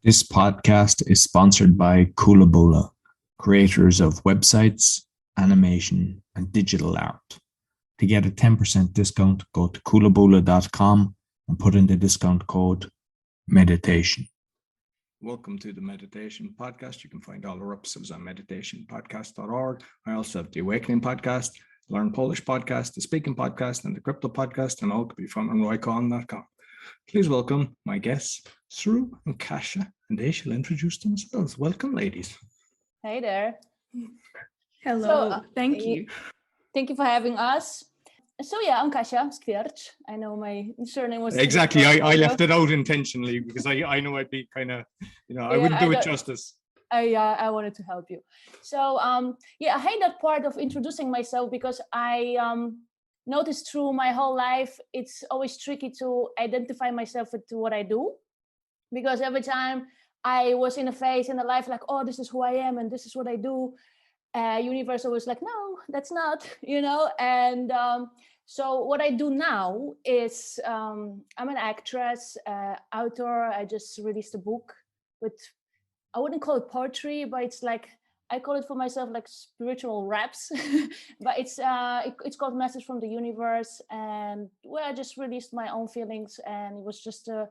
This podcast is sponsored by Coolaboola, creators of websites, animation, and digital art. To get a 10% discount, go to coolaboola.com and put in the discount code meditation. Welcome to the Meditation Podcast. You can find all our episodes on meditationpodcast.org. I also have the Awakening Podcast, Learn Polish Podcast, the Speaking Podcast, and the Crypto Podcast, and all can be found on roycon.com. Please welcome my guests, SRU and Kasia, and they shall introduce themselves. Welcome, ladies. Hey there. Hello, thank you. Thank you for having us. So yeah, I'm Kasia SRU. I know my surname was... Exactly, I left it out intentionally because I know I'd be kind of, I wouldn't do it justice. I wanted to help you. So I hate that part of introducing myself because I noticed through my whole life, it's always tricky to identify myself with what I do. Because every time I was in a phase in the life like, oh, this is who I am and this is what I do, universe was like, no, that's not, And so what I do now is I'm an actress, author. I just released a book with, I wouldn't call it poetry, but it's like, I call it for myself like spiritual raps, but it's called Message from the Universe. And I just released my own feelings, and it was just a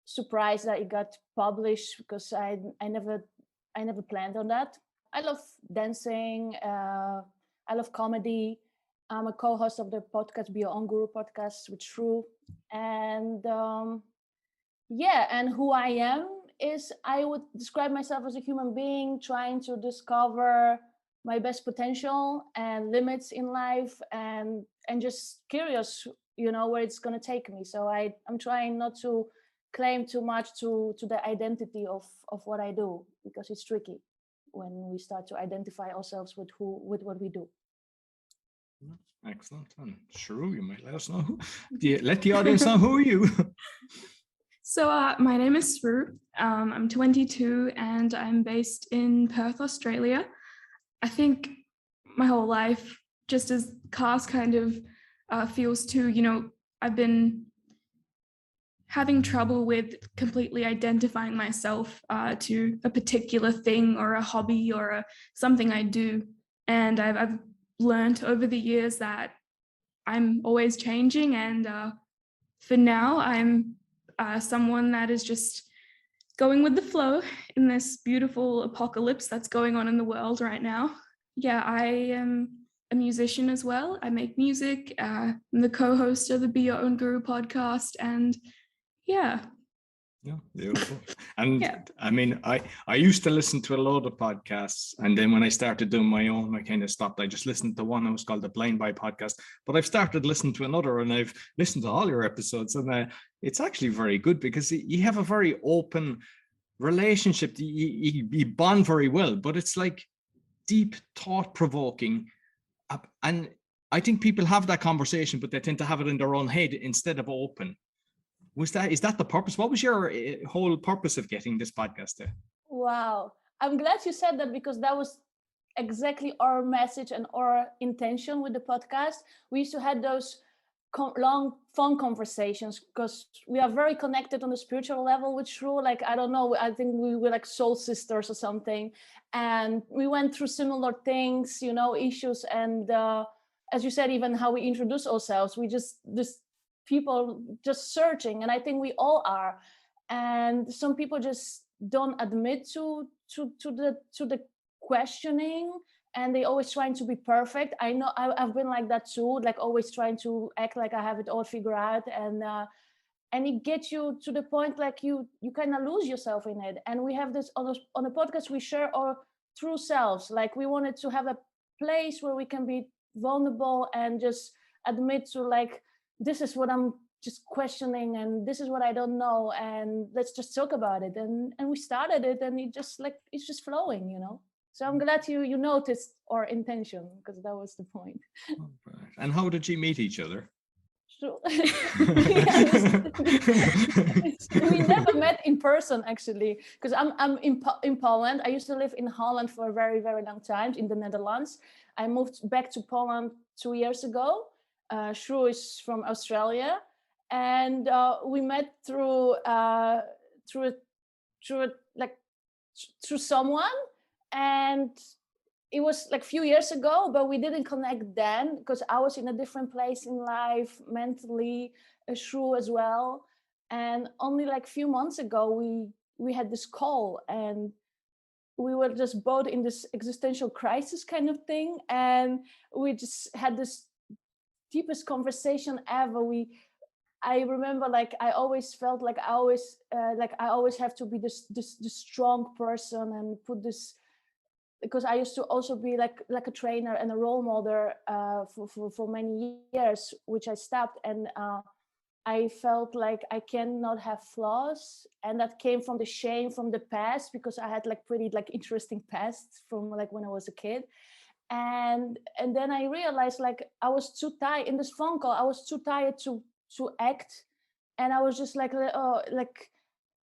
surprise that it got published because I never planned on that. I love dancing. I love comedy. I'm a co-host of the podcast Be Your Own Guru podcast with SRU. And and who I am is I would describe myself as a human being trying to discover my best potential and limits in life and just curious, where it's going to take me. So I'm trying not to claim too much to the identity of what I do, because it's tricky when we start to identify ourselves with what we do. Excellent. And SRU, you might let us know let the audience know who are you. So my name is SRU. I'm 22 and I'm based in Perth, Australia. I think my whole life, just as Cas kind of feels too, I've been having trouble with completely identifying myself to a particular thing or a hobby or something I do. And I've learned over the years that I'm always changing. And for now, I'm someone that is just going with the flow in this beautiful apocalypse that's going on in the world right now. Yeah, I am a musician as well. I make music. I'm the co-host of the Be Your Own Guru podcast. And yeah, beautiful. And I mean, I used to listen to a lot of podcasts, and then when I started doing my own, I kind of stopped. I just listened to one that was called the Blind Buy podcast, but I've started listening to another, and I've listened to all your episodes, and it's actually very good because you have a very open relationship. You bond very well, but it's like deep, thought-provoking, and I think people have that conversation, but they tend to have it in their own head instead of open. Is that the purpose? What was your whole purpose of getting this podcast there? Wow. I'm glad you said that, because that was exactly our message and our intention with the podcast. We used to have those long phone conversations because we are very connected on the spiritual level with SRU. Like, I don't know, I think we were like soul sisters or something. And we went through similar things, issues. And as you said, even how we introduce ourselves, we just people just searching, and I think we all are. And some people just don't admit to the questioning, and they always trying to be perfect. I know I've been like that too, like always trying to act like I have it all figured out, and it gets you to the point like you kind of lose yourself in it. And we have this on the podcast, we share our true selves. Like, we wanted to have a place where we can be vulnerable and just admit to, like, this is what I'm just questioning, and this is what I don't know, and let's just talk about it. And we started it, and it's just flowing, So I'm glad you noticed our intention, because that was the point. And how did you meet each other? We never met in person, actually, because I'm in Poland. I used to live in Holland for a very, very long time, in the Netherlands. I moved back to Poland 2 years ago. SRU is from Australia, and we met through a through someone, and it was like a few years ago, but we didn't connect then because I was in a different place in life, mentally, Shrew as well. And only like a few months ago, we had this call, and we were just both in this existential crisis kind of thing. And we just had this deepest conversation ever. I remember, like, I always felt like I always have to be this strong person and put this, because I used to also be like a trainer and a role model for many years, which I stopped. And I felt like I cannot have flaws, and that came from the shame from the past, because I had like pretty like interesting past from like when I was a kid. And then I realized, like, I was too tired in this phone call. I was too tired to act, and I was just like, oh, like,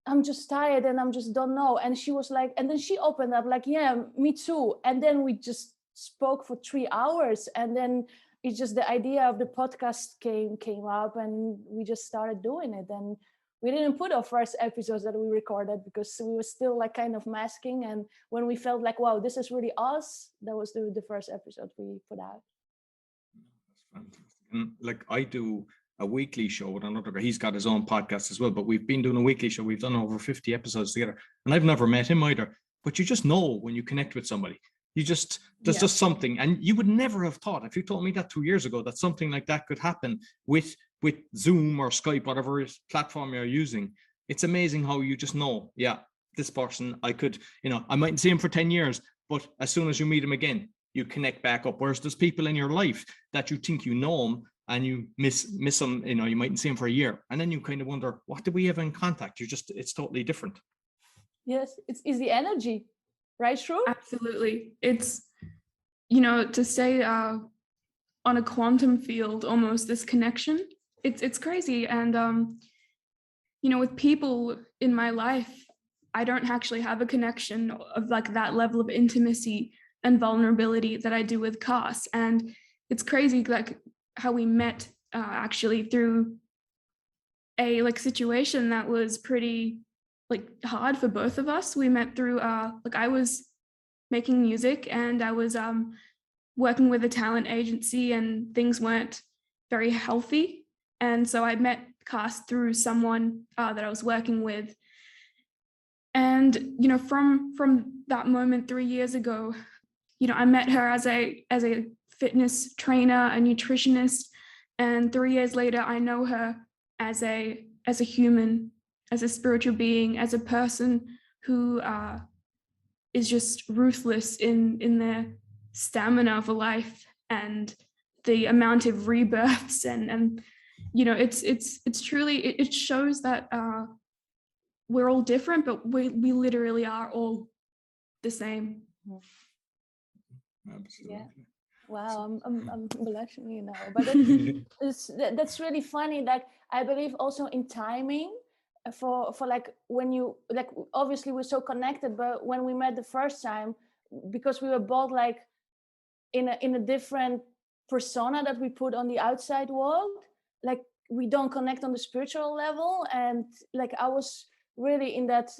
I'm just tired and I'm just don't know. And she was like, and then she opened up like, yeah, me too. And then we just spoke for 3 hours, and then it's just the idea of the podcast came up, and we just started doing it. And we didn't put our first episodes that we recorded because we were still like kind of masking. And when we felt like, wow, this is really us, that was the first episode we put out. That's fantastic. And like, I do a weekly show with another guy. He's got his own podcast as well, but we've been doing a weekly show. We've done over 50 episodes together, and I've never met him either. But you just know when you connect with somebody, there's just something. And you would never have thought, if you told me that 2 years ago, that something like that could happen with Zoom or Skype, whatever platform you're using. It's amazing how you just know, yeah, this person, I could, I mightn't see him for 10 years, but as soon as you meet him again, you connect back up. Whereas there's people in your life that you think you know them, and you miss them, you mightn't see them for a year. And then you kind of wonder, what did we have in contact? It's totally different. Yes, it's the energy, right, Shrew? Absolutely. It's, to say on a quantum field, almost, this connection, it's crazy. And, with people in my life, I don't actually have a connection of like that level of intimacy and vulnerability that I do with Kas. And it's crazy, like, how we met actually through a like situation that was pretty like hard for both of us. We met through like, I was making music, and I was working with a talent agency, and things weren't very healthy. And so I met Kas through someone that I was working with. And from that moment 3 years ago, I met her as a fitness trainer, a nutritionist, and 3 years later, I know her as a human, as a spiritual being, as a person who is just ruthless in their stamina for life and the amount of rebirths, and it's truly, it shows that we're all different, but we literally are all the same. Absolutely. Yeah. Wow, I'm blushing, but that's really funny. Like, I believe also in timing, for like, when you, like, obviously we're so connected, but when we met the first time, because we were both like in a different persona that we put on the outside world, like, we don't connect on the spiritual level. And like, I was really in that,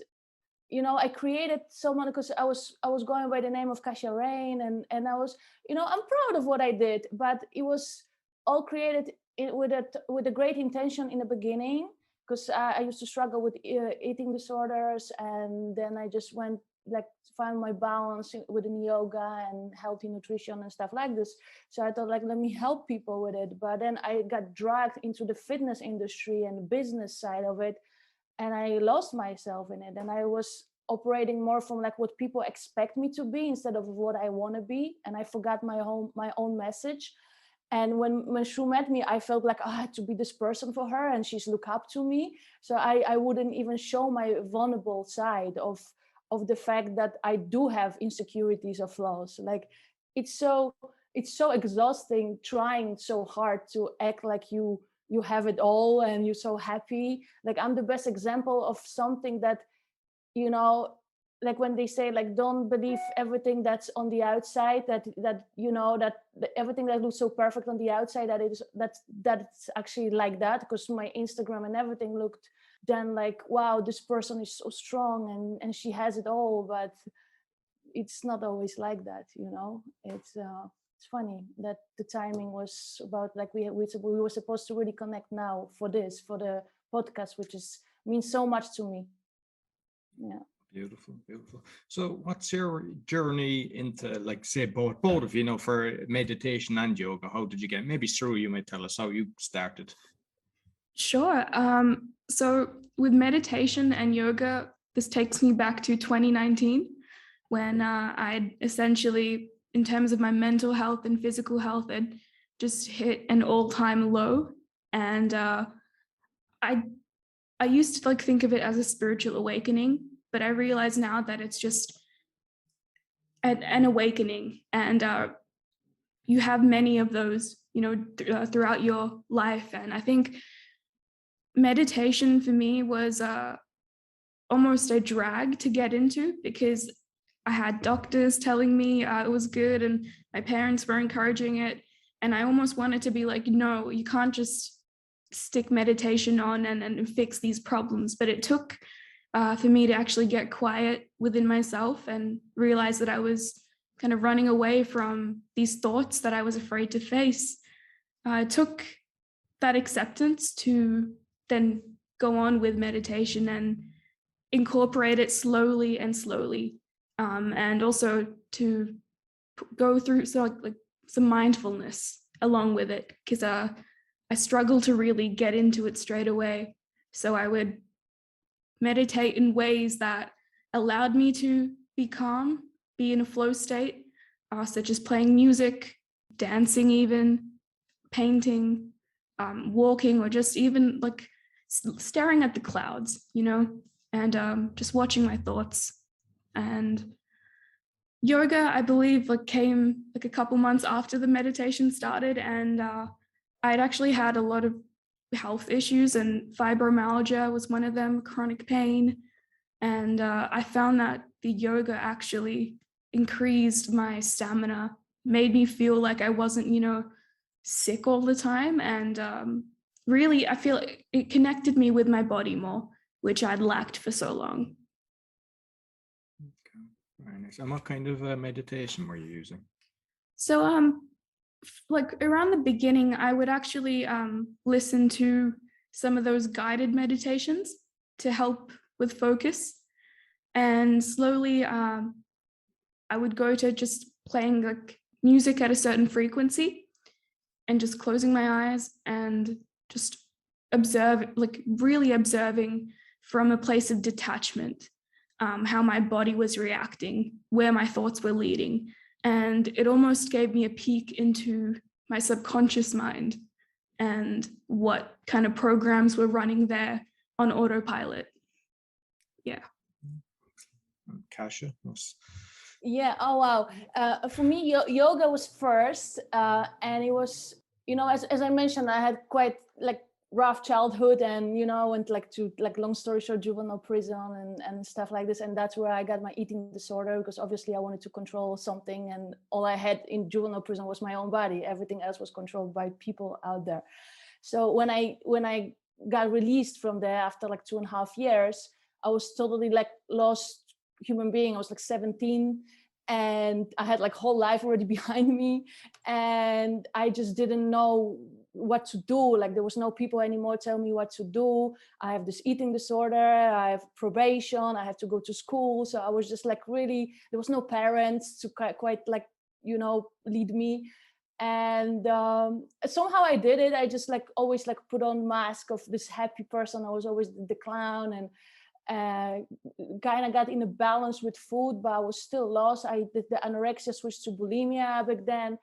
I created someone because I was going by the name of Kasia Rain, and I was, I'm proud of what I did, but it was all created with a great intention in the beginning, because I used to struggle with eating disorders, and then I just went, like, find my balance within yoga and healthy nutrition and stuff like this. So I thought, like, let me help people with it. But then I got dragged into the fitness industry and the business side of it, and I lost myself in it. And I was operating more from like what people expect me to be instead of what I want to be. And I forgot my own message. And when Shrew met me, I felt like I had to be this person for her, and she's look up to me. So I wouldn't even show my vulnerable side of the fact that I do have insecurities or flaws. Like, it's so exhausting trying so hard to act like you have it all and you're so happy. Like, I'm the best example of something that, like, when they say, like, don't believe everything that's on the outside, that everything that looks so perfect on the outside, that's actually like that, because my Instagram and everything looked then like, wow, this person is so strong and she has it all, but it's not always like that, you know. It's funny that the timing was about like we were supposed to really connect now for the podcast, which means so much to me. Yeah. Beautiful. So what's your journey into, like, say both of you know, for meditation and yoga? How did you get, maybe SRU, you might tell us how you started. Sure. So with meditation and yoga, this takes me back to 2019 when I'd essentially, in terms of my mental health and physical health, I'd just hit an all-time low. And I used to like think of it as a spiritual awakening, but I realize now that it's just an awakening. And you have many of those, you know, throughout your life. And I think meditation for me was almost a drag to get into, because I had doctors telling me it was good and my parents were encouraging it. And I almost wanted to be like, no, you can't just stick meditation on and fix these problems. But it took for me to actually get quiet within myself and realize that I was kind of running away from these thoughts that I was afraid to face. It took that acceptance to then go on with meditation and incorporate it slowly, and also to go through like some mindfulness along with it, because I struggled to really get into it straight away. So I would meditate in ways that allowed me to be calm, be in a flow state, such as playing music, dancing, even painting, walking, or just even like staring at the clouds, you know, and just watching my thoughts. And yoga, I believe, like came like a couple months after the meditation started, and I'd actually had a lot of health issues, and fibromyalgia was one of them, chronic pain. And I found that the yoga actually increased my stamina, made me feel like I wasn't, you know, sick all the time. And really, I feel it connected me with my body more, which I'd lacked for so long. Okay, very nice. And what kind of meditation were you using? So, like around the beginning, I would actually listen to some of those guided meditations to help with focus. And slowly, I would go to just playing like music at a certain frequency and just closing my eyes and just really observing from a place of detachment, how my body was reacting, where my thoughts were leading. And it almost gave me a peek into my subconscious mind and what kind of programs were running there on autopilot. Yeah. Kasia? Yeah. Oh, wow. For me, yoga was first, and it was, you know, as I mentioned, I had quite like rough childhood, and, you know, I went like to, like, long story short, juvenile prison and stuff like this. And that's where I got my eating disorder, because obviously I wanted to control something, and all I had in juvenile prison was my own body. Everything else was controlled by people out there. So when I got released from there after like 2.5 years, I was totally like lost human being. I was like 17, and I had like whole life already behind me, and I just didn't know what to do. Like, there was no people anymore telling me what to do. I have this eating disorder, I have probation, I have to go to school. So I was just like, really, there was no parents to quite like, you know, lead me. And somehow I did it. I just like always like put on mask of this happy person. I was always the clown, and kind of got in a balance with food, but I was still lost. I did the anorexia, switched to bulimia back then.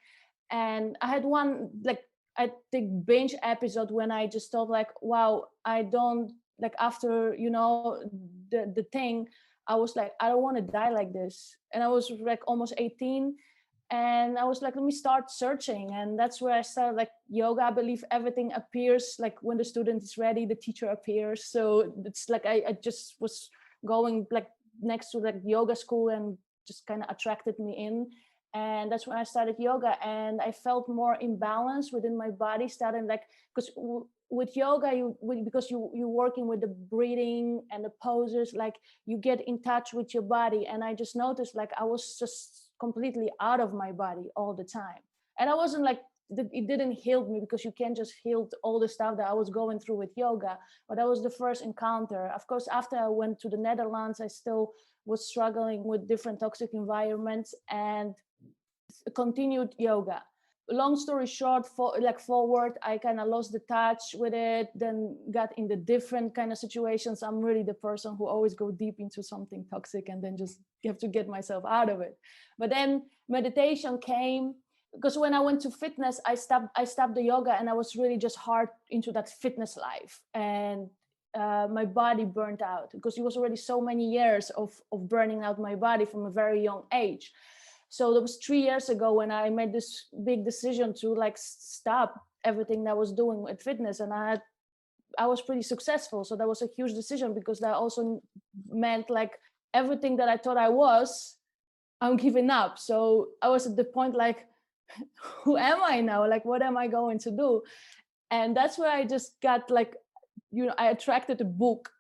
And I had one, like, I think binge episode when I just thought like, wow, I don't, like, after, you know, the thing, I was like, I don't want to die like this. And I was like almost 18. And I was like, let me start searching. And that's where I started like yoga. I believe everything appears like when the student is ready, the teacher appears. So it's like, I just was going like next to like yoga school, and just kind of attracted me in. And that's when I started yoga, and I felt more in balance within my body, starting like, because with yoga, because you're working with the breathing and the poses, like you get in touch with your body. And I just noticed like I was just completely out of my body all the time. And I wasn't like, it didn't heal me, because you can't just heal all the stuff that I was going through with yoga. But that was the first encounter. Of course, after I went to the Netherlands, I still was struggling with different toxic environments and continued yoga. Long story short, forward, I kind of lost the touch with it, then got in the different kind of situations. I'm really the person who always go deep into something toxic and then just have to get myself out of it. But then meditation came, because when I went to fitness, I stopped the yoga, and I was really just hard into that fitness life. And my body burnt out, because it was already so many years of burning out my body from a very young age. So that was 3 years ago when I made this big decision to like stop everything that I was doing with fitness. And I was pretty successful. So that was a huge decision, because that also meant like everything that I thought I was, I'm giving up. So I was at the point like, who am I now? Like, what am I going to do? And that's where I just got like, I attracted a book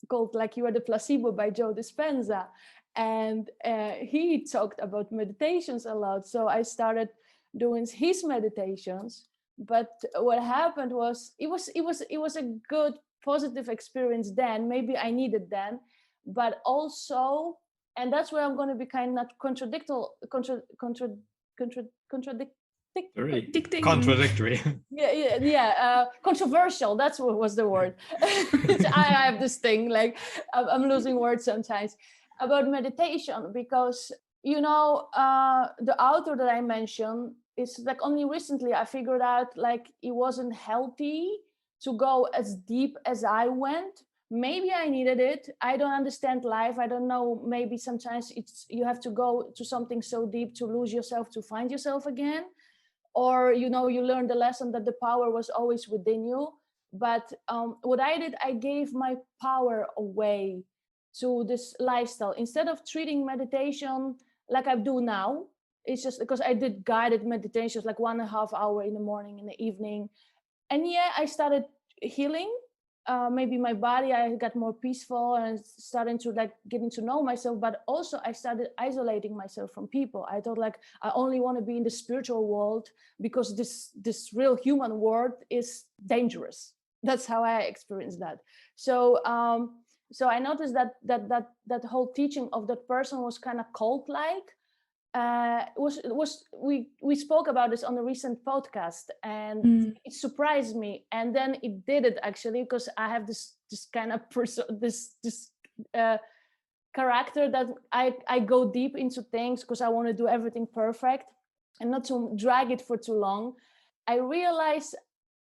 called like You Are the Placebo by Joe Dispenza. And he talked about meditations a lot. So I started doing his meditations. But what happened was, it was a good, positive experience then. Maybe I needed then, but also, and that's where I'm going to be kind of contradictory. Controversial. That's what was the word. I have this thing, like I'm losing words sometimes about meditation, because the author that I mentioned is like, only recently I figured out like it wasn't healthy to go as deep as I went. Maybe I needed it. I don't understand life. I don't know. Maybe sometimes you have to go to something so deep to lose yourself, to find yourself again. Or, you learn the lesson that the power was always within you. But what I did, I gave my power away to this lifestyle. Instead of treating meditation like I do now, it's just because I did guided meditations, like 1.5 hours in the morning, in the evening. And yeah, I started healing. Maybe my body, I got more peaceful and starting to like getting to know myself, but also I started isolating myself from people. I thought like, I only want to be in the spiritual world because this real human world is dangerous. That's how I experienced that. So I noticed that whole teaching of that person was kind of cult-like. We spoke about this on a recent podcast, and it surprised me. And then it did it actually, because I have this kind of character that I go deep into things because I want to do everything perfect and not to drag it for too long. I realized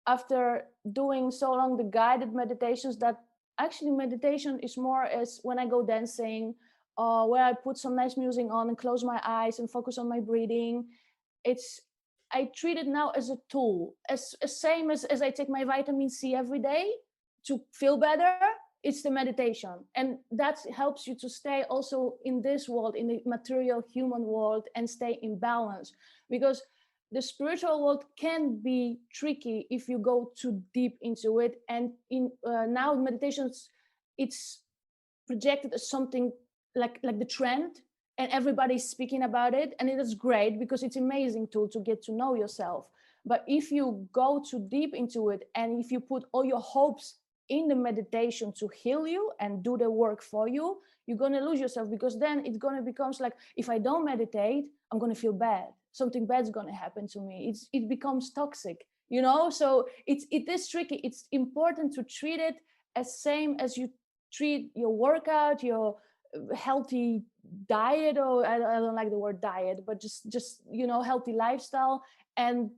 after doing so long the guided meditations that actually meditation is more as when I go dancing, where I put some nice music on and close my eyes and focus on my breathing. I treat it now as a tool, as same as I take my vitamin C every day to feel better. It's the meditation, and that helps you to stay also in this world, in the material human world, and stay in balance, because the spiritual world can be tricky if you go too deep into it. And in now meditations, it's projected as something like the trend, and everybody's speaking about it, and it is great because it's an amazing tool to get to know yourself. But if you go too deep into it, and if you put all your hopes in the meditation to heal you and do the work for you, you're going to lose yourself, because then it's going to become like, if I don't meditate, I'm going to feel bad. Something bad's going to happen to me. It becomes toxic, so it is tricky. It's important to treat it as same as you treat your workout, your healthy diet, or I don't like the word diet, but just healthy lifestyle. And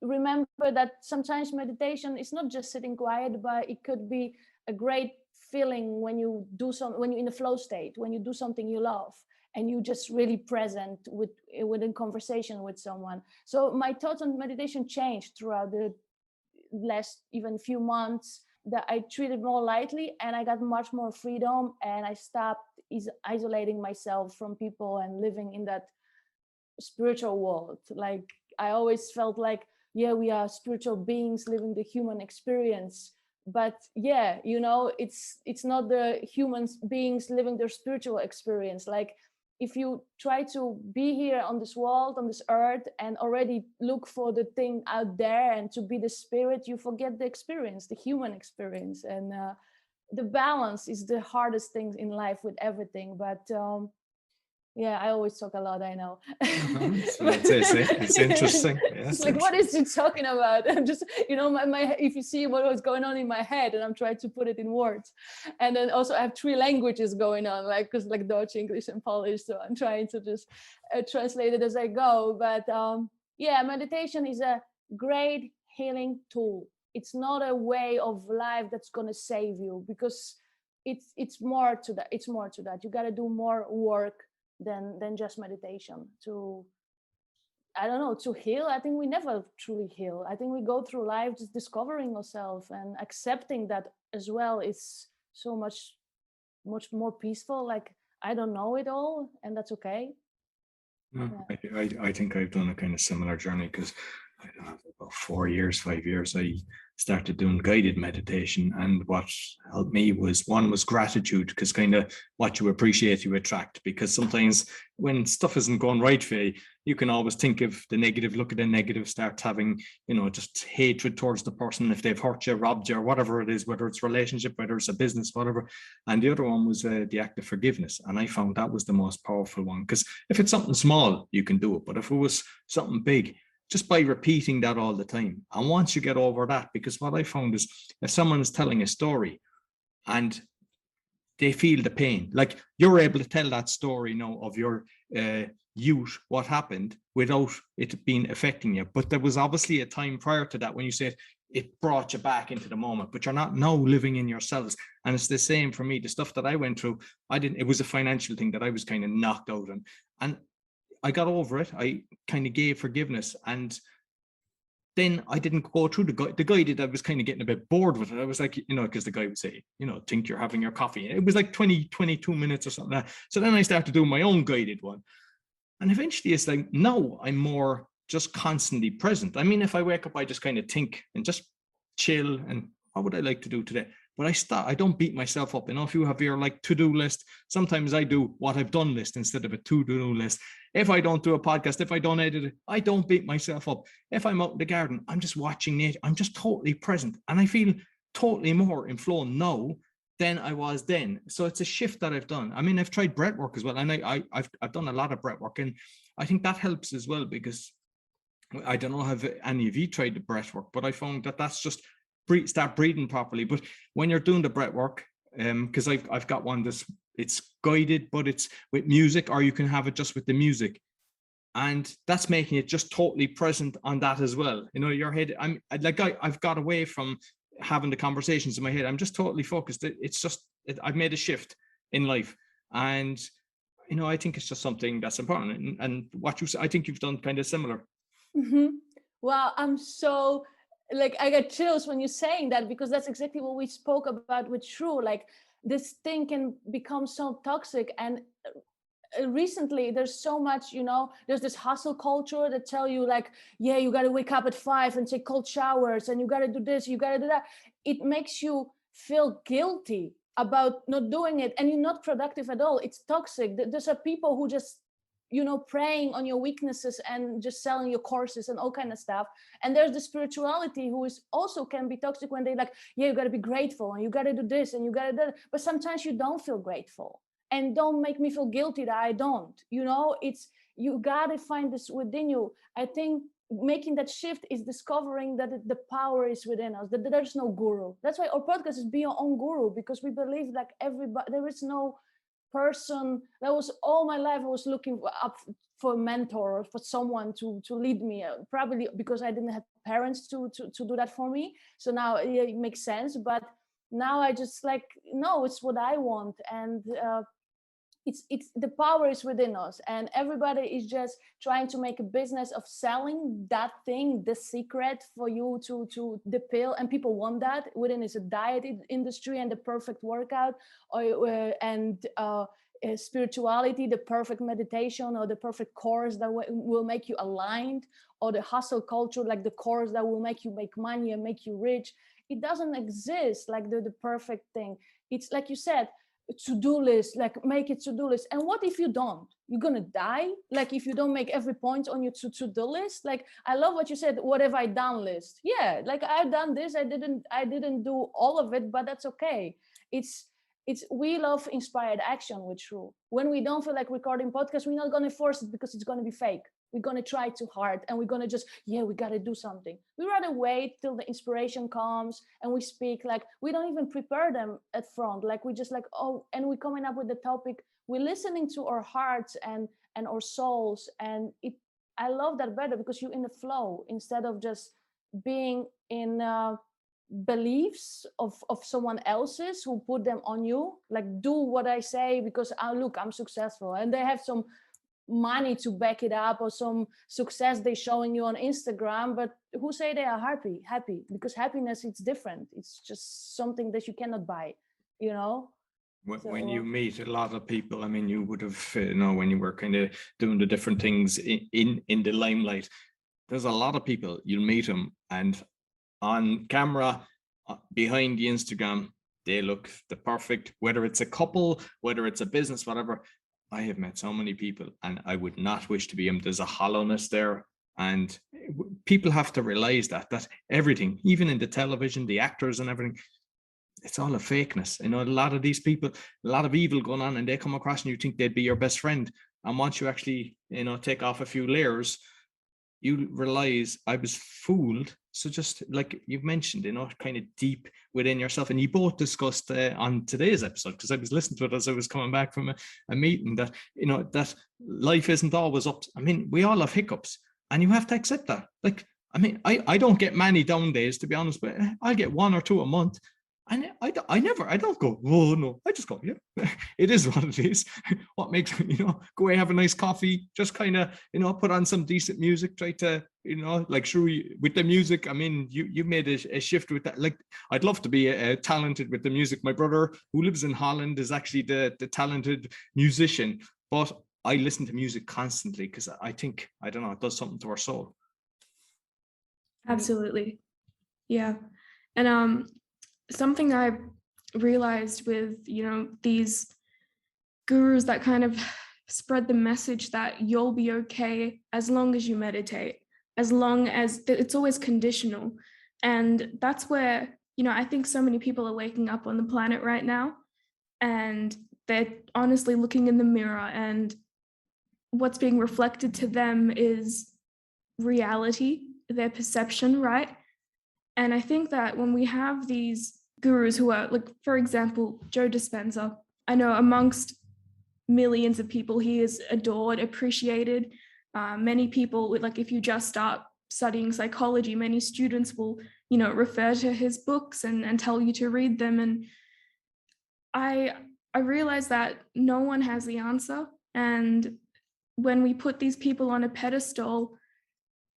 remember that sometimes meditation is not just sitting quiet, but it could be a great feeling when you do when you're in a flow state, when you do something you love and you just really present within conversation with someone. So my thoughts on meditation changed throughout the last even few months, that I treated more lightly, and I got much more freedom, and I stopped isolating myself from people and living in that spiritual world. Like I always felt like yeah, we are spiritual beings living the human experience. But yeah, it's not the human beings living their spiritual experience. Like, if you try to be here on this world, on this earth, and already look for the thing out there and to be the spirit, you forget the experience, the human experience. And the balance is the hardest thing in life with everything. But yeah, I always talk a lot, I know. It's interesting. Yeah, It's like, what is he talking about? I'm just, my if you see what was going on in my head, and I'm trying to put it in words. And then also I have 3 languages going on, like, because like Dutch, English, and Polish. So I'm trying to just translate it as I go. But yeah, meditation is a great healing tool. It's not a way of life that's going to save you, because it's more to that. It's more to that. You got to do more work than just meditation to, I don't know, to heal. I think we never truly heal. I think we go through life just discovering ourselves, and accepting that as well is so much more peaceful. Like, I don't know it all, and that's okay. Yeah. I think I've done a kind of similar journey, because I don't know, about 5 years, I started doing guided meditation. And what helped me was, one was gratitude, because kind of what you appreciate, you attract. Because sometimes when stuff isn't going right for you, you can always think of the negative, look at the negative, start having, just hatred towards the person if they've hurt you, robbed you, or whatever it is, whether it's relationship, whether it's a business, whatever. And the other one was the act of forgiveness. And I found that was the most powerful one, because if it's something small, you can do it. But if it was something big, just by repeating that all the time. And once you get over that, because what I found is, if someone is telling a story and they feel the pain, like, you're able to tell that story now of your youth, what happened, without it being affecting you. But there was obviously a time prior to that when you said it brought you back into the moment, but you're not now living in yourselves. And it's the same for me. The stuff that I went through, it was a financial thing that I was kind of knocked out on. And I got over it. I kind of gave forgiveness, and then I didn't go through the guided. I was kind of getting a bit bored with it. I was like, because the guy would say, think you're having your coffee. It was like 22 minutes or something like that. So then I started doing my own guided one. And eventually it's like, no, I'm more just constantly present. I mean, if I wake up, I just kind of think and just chill, and what would I like to do today? But I don't beat myself up. If you have your like to-do list, sometimes I do what I've done list instead of a to-do list. If I don't do a podcast, if I don't edit it, I don't beat myself up. If I'm out in the garden, I'm just watching nature. I'm just totally present. And I feel totally more in flow now than I was then. So it's a shift that I've done. I mean, I've tried breath work as well. And I've done a lot of breath work. And I think that helps as well, because I don't know, have any of you tried the breath work, but I found that that's just start breathing properly. But when you're doing the breath work, because I've got one that's, it's guided, but it's with music, or you can have it just with the music, and that's making it just totally present on that as well. Your head, I've got away from having the conversations in my head. I'm just totally focused. I've made a shift in life, and I think it's just something that's important. And what you say, I think you've done kind of similar. Mm-hmm. Wow, I'm so, like, I get chills when you're saying that, because that's exactly what we spoke about with Shrew. Like, this thing can become so toxic. And recently there's so much, there's this hustle culture that tell you, like, yeah, you got to wake up at 5 and take cold showers, and you got to do this, you got to do that. It makes you feel guilty about not doing it, and you're not productive at all. It's toxic. There's people who just, preying on your weaknesses and just selling your courses and all kind of stuff. And there's the spirituality who is also can be toxic, when they like, yeah, you got to be grateful, and you got to do this, and you got to do that. But sometimes you don't feel grateful, and don't make me feel guilty that I don't. It's, you got to find this within you. I think making that shift is discovering that the power is within us, that there's no guru. That's why our podcast is Be Your Own Guru, because we believe, like, everybody, there is no person. That was all my life, I was looking up for a mentor, or for someone to lead me, probably because I didn't have parents to do that for me. So now it makes sense. But now I just like, no, it's what I want. And it's the power is within us, and everybody is just trying to make a business of selling that thing, the secret for you to the pill. And people want that. Within is a diet industry and the perfect workout, and spirituality, the perfect meditation, or the perfect course that will make you aligned, or the hustle culture, like the course that will make you make money and make you rich. It doesn't exist like the perfect thing. It's like you said, to-do list, like make it to-do list. And what if you don't? You're gonna die, like if you don't make every point on your to-do list. Like, I love what you said, what have I done list. Yeah, like I've done this, I didn't do all of it, but that's okay. It's we love inspired action with Shrew. When we don't feel like recording podcasts, we're not gonna force it because it's gonna be fake. We're gonna try too hard and we're gonna just, we gotta do something. We rather wait till the inspiration comes and we speak. Like, we don't even prepare them at front. Like, we just like, and we're coming up with the topic. We're listening to our hearts and our souls. And I love that better because you're in the flow instead of just being in beliefs of someone else's who put them on you. Like, do what I say because look, I'm successful, and they have some money to back it up, or some success they're showing you on Instagram, but who say they are happy? Because happiness, it's different. It's just something that you cannot buy, you know. When you meet a lot of people, I mean, you would have, when you were kind of doing the different things in the limelight, there's a lot of people, you'll meet them, and on camera, behind the Instagram, they look the perfect, whether it's a couple, whether it's a business, whatever. I have met so many people and I would not wish to be them. There's a hollowness there. And people have to realize that everything, even in the television, the actors and everything, it's all a fakeness. A lot of these people, a lot of evil going on, and they come across and you think they'd be your best friend. And once you actually, take off a few layers, you realize I was fooled. So just like you've mentioned, kind of deep within yourself. And you both discussed on today's episode, because I was listening to it as I was coming back from a meeting, that, that life isn't always up. I mean, we all have hiccups and you have to accept that. Like, I mean, I don't get many down days, to be honest, but I'll get 1 or 2 a month. And I don't go, oh no, I just go, yeah, it is what it is. What makes, go away, have a nice coffee, just kind of, put on some decent music, try to, like, sure, with the music, I mean, you made a shift with that. Like, I'd love to be talented with the music. My brother, who lives in Holland, is actually the talented musician, but I listen to music constantly because I think, I don't know, it does something to our soul. Absolutely. Yeah. And something I realized with, these gurus that kind of spread the message that you'll be okay as long as you meditate, as long as it's always conditional. And that's where, I think so many people are waking up on the planet right now, and they're honestly looking in the mirror, and what's being reflected to them is reality, their perception, right? And I think that when we have these gurus who are, like, for example, Joe Dispenza, I know amongst millions of people, he is adored, appreciated. Many people, like, if you just start studying psychology, many students will, refer to his books and tell you to read them. And I realized that no one has the answer. And when we put these people on a pedestal,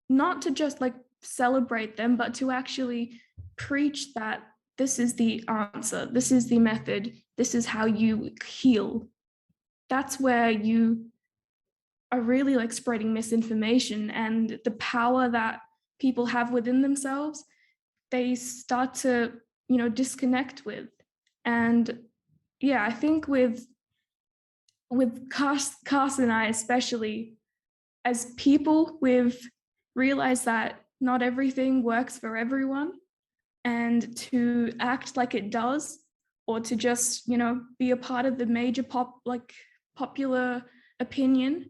not to just like celebrate them, but to actually preach that this is the answer, this is the method, this is how you heal, that's where you are really like spreading misinformation, and the power that people have within themselves, they start to, disconnect with. And yeah, I think with Cass and I especially, as people, we've realized that not everything works for everyone, and to act like it does, or to just, be a part of the major popular opinion,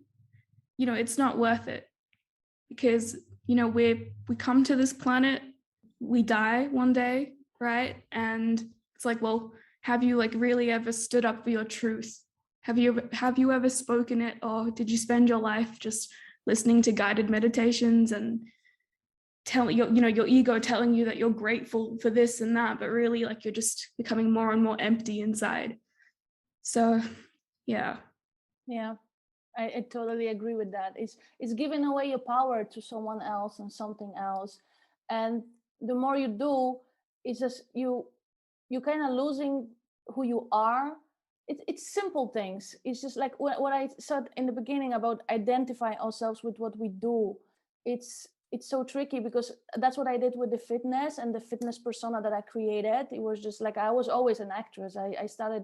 it's not worth it, because, we come to this planet, we die one day, right? And it's like, well, have you like really ever stood up for your truth? Have you ever spoken it, or did you spend your life just listening to guided meditations and telling your ego telling you that you're grateful for this and that, but really like you're just becoming more and more empty inside? So yeah, I totally agree with that. It's giving away your power to someone else and something else, and the more you do, it's just you kind of losing who you are, it's simple things. It's just like what I said in the beginning about identifying ourselves with what we do. It's so tricky because that's what I did with the fitness and the fitness persona that I created. It was just like, I was always an actress. I started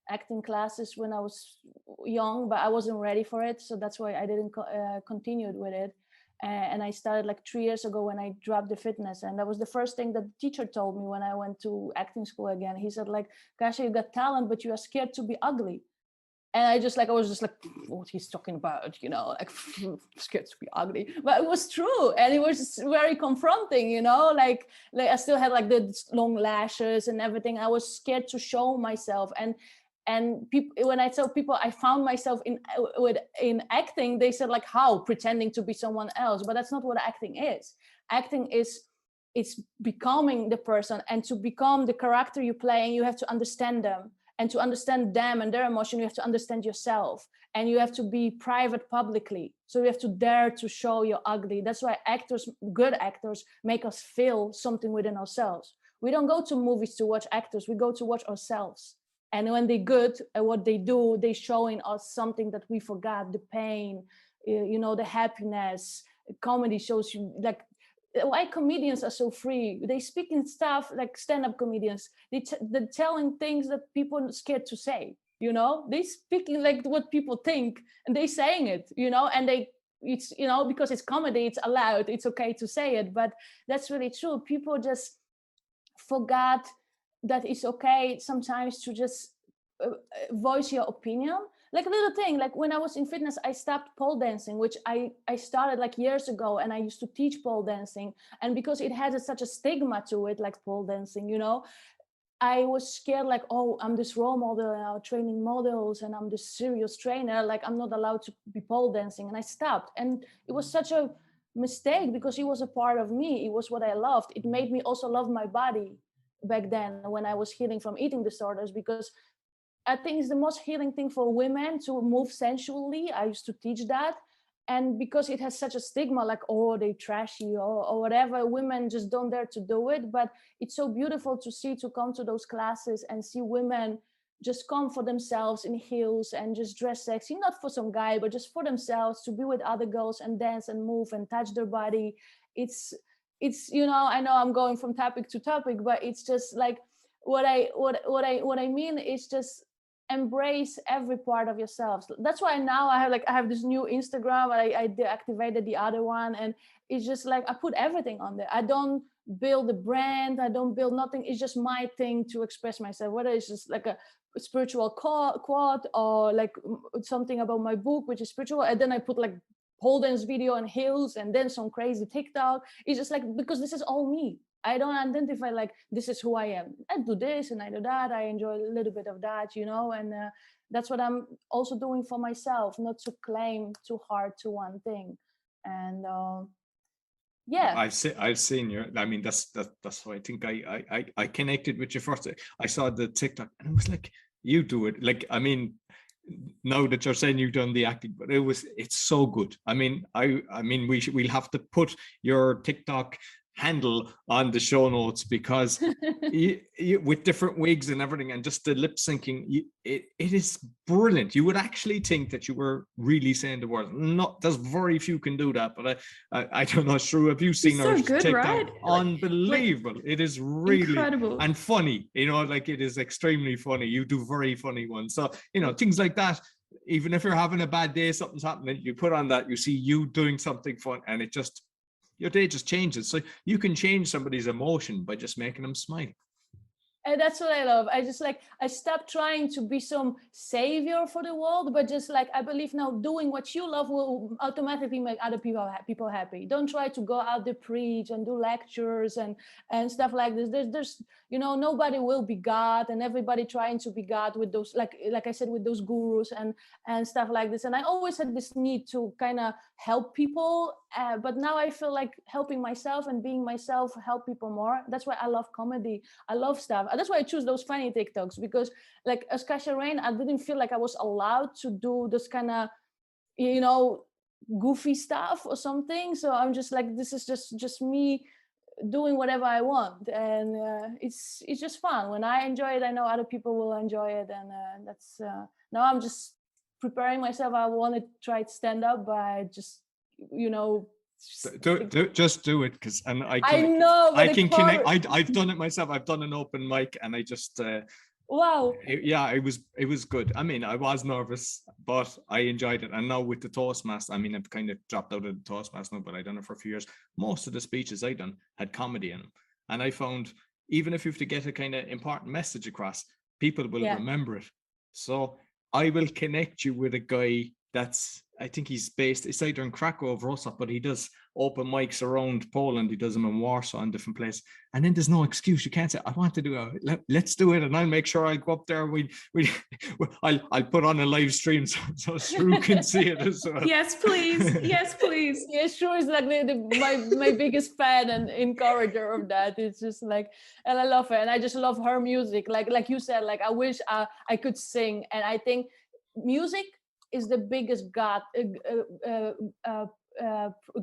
acting classes when I was young, but I wasn't ready for it. So that's why I didn't continue with it. And I started like 3 years ago when I dropped the fitness. And that was the first thing that the teacher told me when I went to acting school again. He said like, Kasia, you got talent, but you are scared to be ugly. And I was just like, what he's talking about, you know, like scared to be ugly. But it was true. And it was very confronting, you know, like I still had like the long lashes and everything. I was scared to show myself. And people, when I tell people I found myself in acting, they said like, how? Pretending to be someone else. But that's not what acting is. Acting is, it's becoming the person, and to become the character you're playing, you have to understand them. And to understand them and their emotion, you have to understand yourself. And you have to be private publicly. So you have to dare to show you're ugly. That's why actors, good actors, make us feel something within ourselves. We don't go to movies to watch actors. We go to watch ourselves. And when they're good at what they do, they're showing us something that we forgot, the pain, you know, the happiness. Comedy shows you, like, why comedians are so free. They speak in stuff like stand-up comedians. They're telling things that people are scared to say, you know? They speaking like what people think, and they saying it, you know? And it's, you know, because it's comedy, it's allowed, it's okay to say it. But that's really true. People just forgot that it's okay sometimes to just voice your opinion. Like a little thing, like when I was in fitness, I stopped pole dancing, which I started like years ago, and I used to teach pole dancing. And because it had such a stigma to it, like pole dancing, you know, I was scared, like, oh, I'm this role model and I'm training models and I'm this serious trainer, like I'm not allowed to be pole dancing. And I stopped. And it was such a mistake because it was a part of me. It was what I loved. It made me also love my body back then when I was healing from eating disorders, because I think it's the most healing thing for women to move sensually. I used to teach that. And because it has such a stigma, like, oh, they trashy or whatever, women just don't dare to do it. But it's so beautiful to see, to come to those classes and see women just come for themselves in heels and just dress sexy, not for some guy, but just for themselves, to be with other girls and dance and move and touch their body. It's, you know I'm going from topic to topic, but it's just like what I mean is just embrace every part of yourselves. That's why now I have this new Instagram. I deactivated the other one, and it's just like I put everything on there. I don't build a brand, I don't build nothing. It's just my thing to express myself, whether it's just like a spiritual quote or like something about my book, which is spiritual, and then I put like pole dance video and heels and then some crazy TikTok. It's just like, because this is all me. I don't identify like this is who I am. I do this and I do that. I enjoy a little bit of that, you know, and that's what I'm also doing for myself, not to claim too hard to one thing. And yeah, I've seen your. I mean, that's why I think I connected with you first. I saw the TikTok and I was like, you do it. Like, I mean, now that you're saying you've done the acting, but it's so good. I mean, we'll have to put your TikTok handle on the show notes, because with different wigs and everything and just the lip syncing, it is brilliant. You would actually think that you were really saying the words. Not, there's very few can do that, but I don't know, Shrew, have you seen her good, TikTok? right? Unbelievable. Like, it is really incredible and funny, you know, like it is extremely funny. You do very funny ones. So, you know, things like that. Even if you're having a bad day, something's happening, you put on that, you see you doing something fun, and it just, your day just changes. So you can change somebody's emotion by just making them smile. And that's what I love. I stopped trying to be some savior for the world, but just like, I believe now doing what you love will automatically make other people happy. Don't try to go out there, preach and do lectures and stuff like this. There's you know, nobody will be God, and everybody trying to be God with those, like I said, with those gurus and stuff like this. And I always had this need to kind of help people, but now I feel like helping myself and being myself help people more. That's why I love comedy. I love stuff. That's why I choose those funny TikToks, because like as Kasia Rain, I didn't feel like I was allowed to do this kind of, you know, goofy stuff or something. So I'm just like, this is just me doing whatever I want, and it's just fun. When I enjoy it, I know other people will enjoy it, and that's now I'm just preparing myself. I want to try stand up, but I just just do it, because I know I can connect. I've done it myself. I've done an open mic, and I just wow. It was good. I mean, I was nervous, but I enjoyed it. And now with the Toastmaster, I mean, I've kind of dropped out of the Toastmaster now, but I've done it for a few years. Most of the speeches I done had comedy in them, and I found even if you have to get a kind of important message across, people will remember it. So I will connect you with a guy that's, I think he's either in Krakow or Wrocław, but he does open mics around Poland. He does them in Warsaw and different places. And then there's no excuse. You can't say, I want to do it. Let's do it. And I'll make sure I'll go up there. I'll put on a live stream so SRU can see it as well. Yes, please. Yes, please. Yeah, SRU is like my biggest fan and encourager of that. It's just like, and I love her. And I just love her music. Like you said, like I wish I could sing. And I think music is the biggest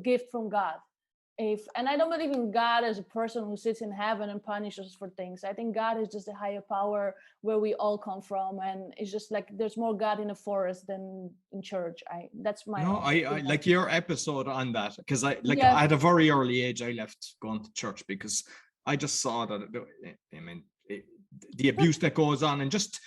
gift from God. And I don't believe in God as a person who sits in heaven and punishes us for things. I think God is just a higher power where we all come from, and it's just like there's more God in a forest than in church. That's my. No, I like your episode on that, because at a very early age I left going to church because I just saw that. I mean, the abuse that goes on, and just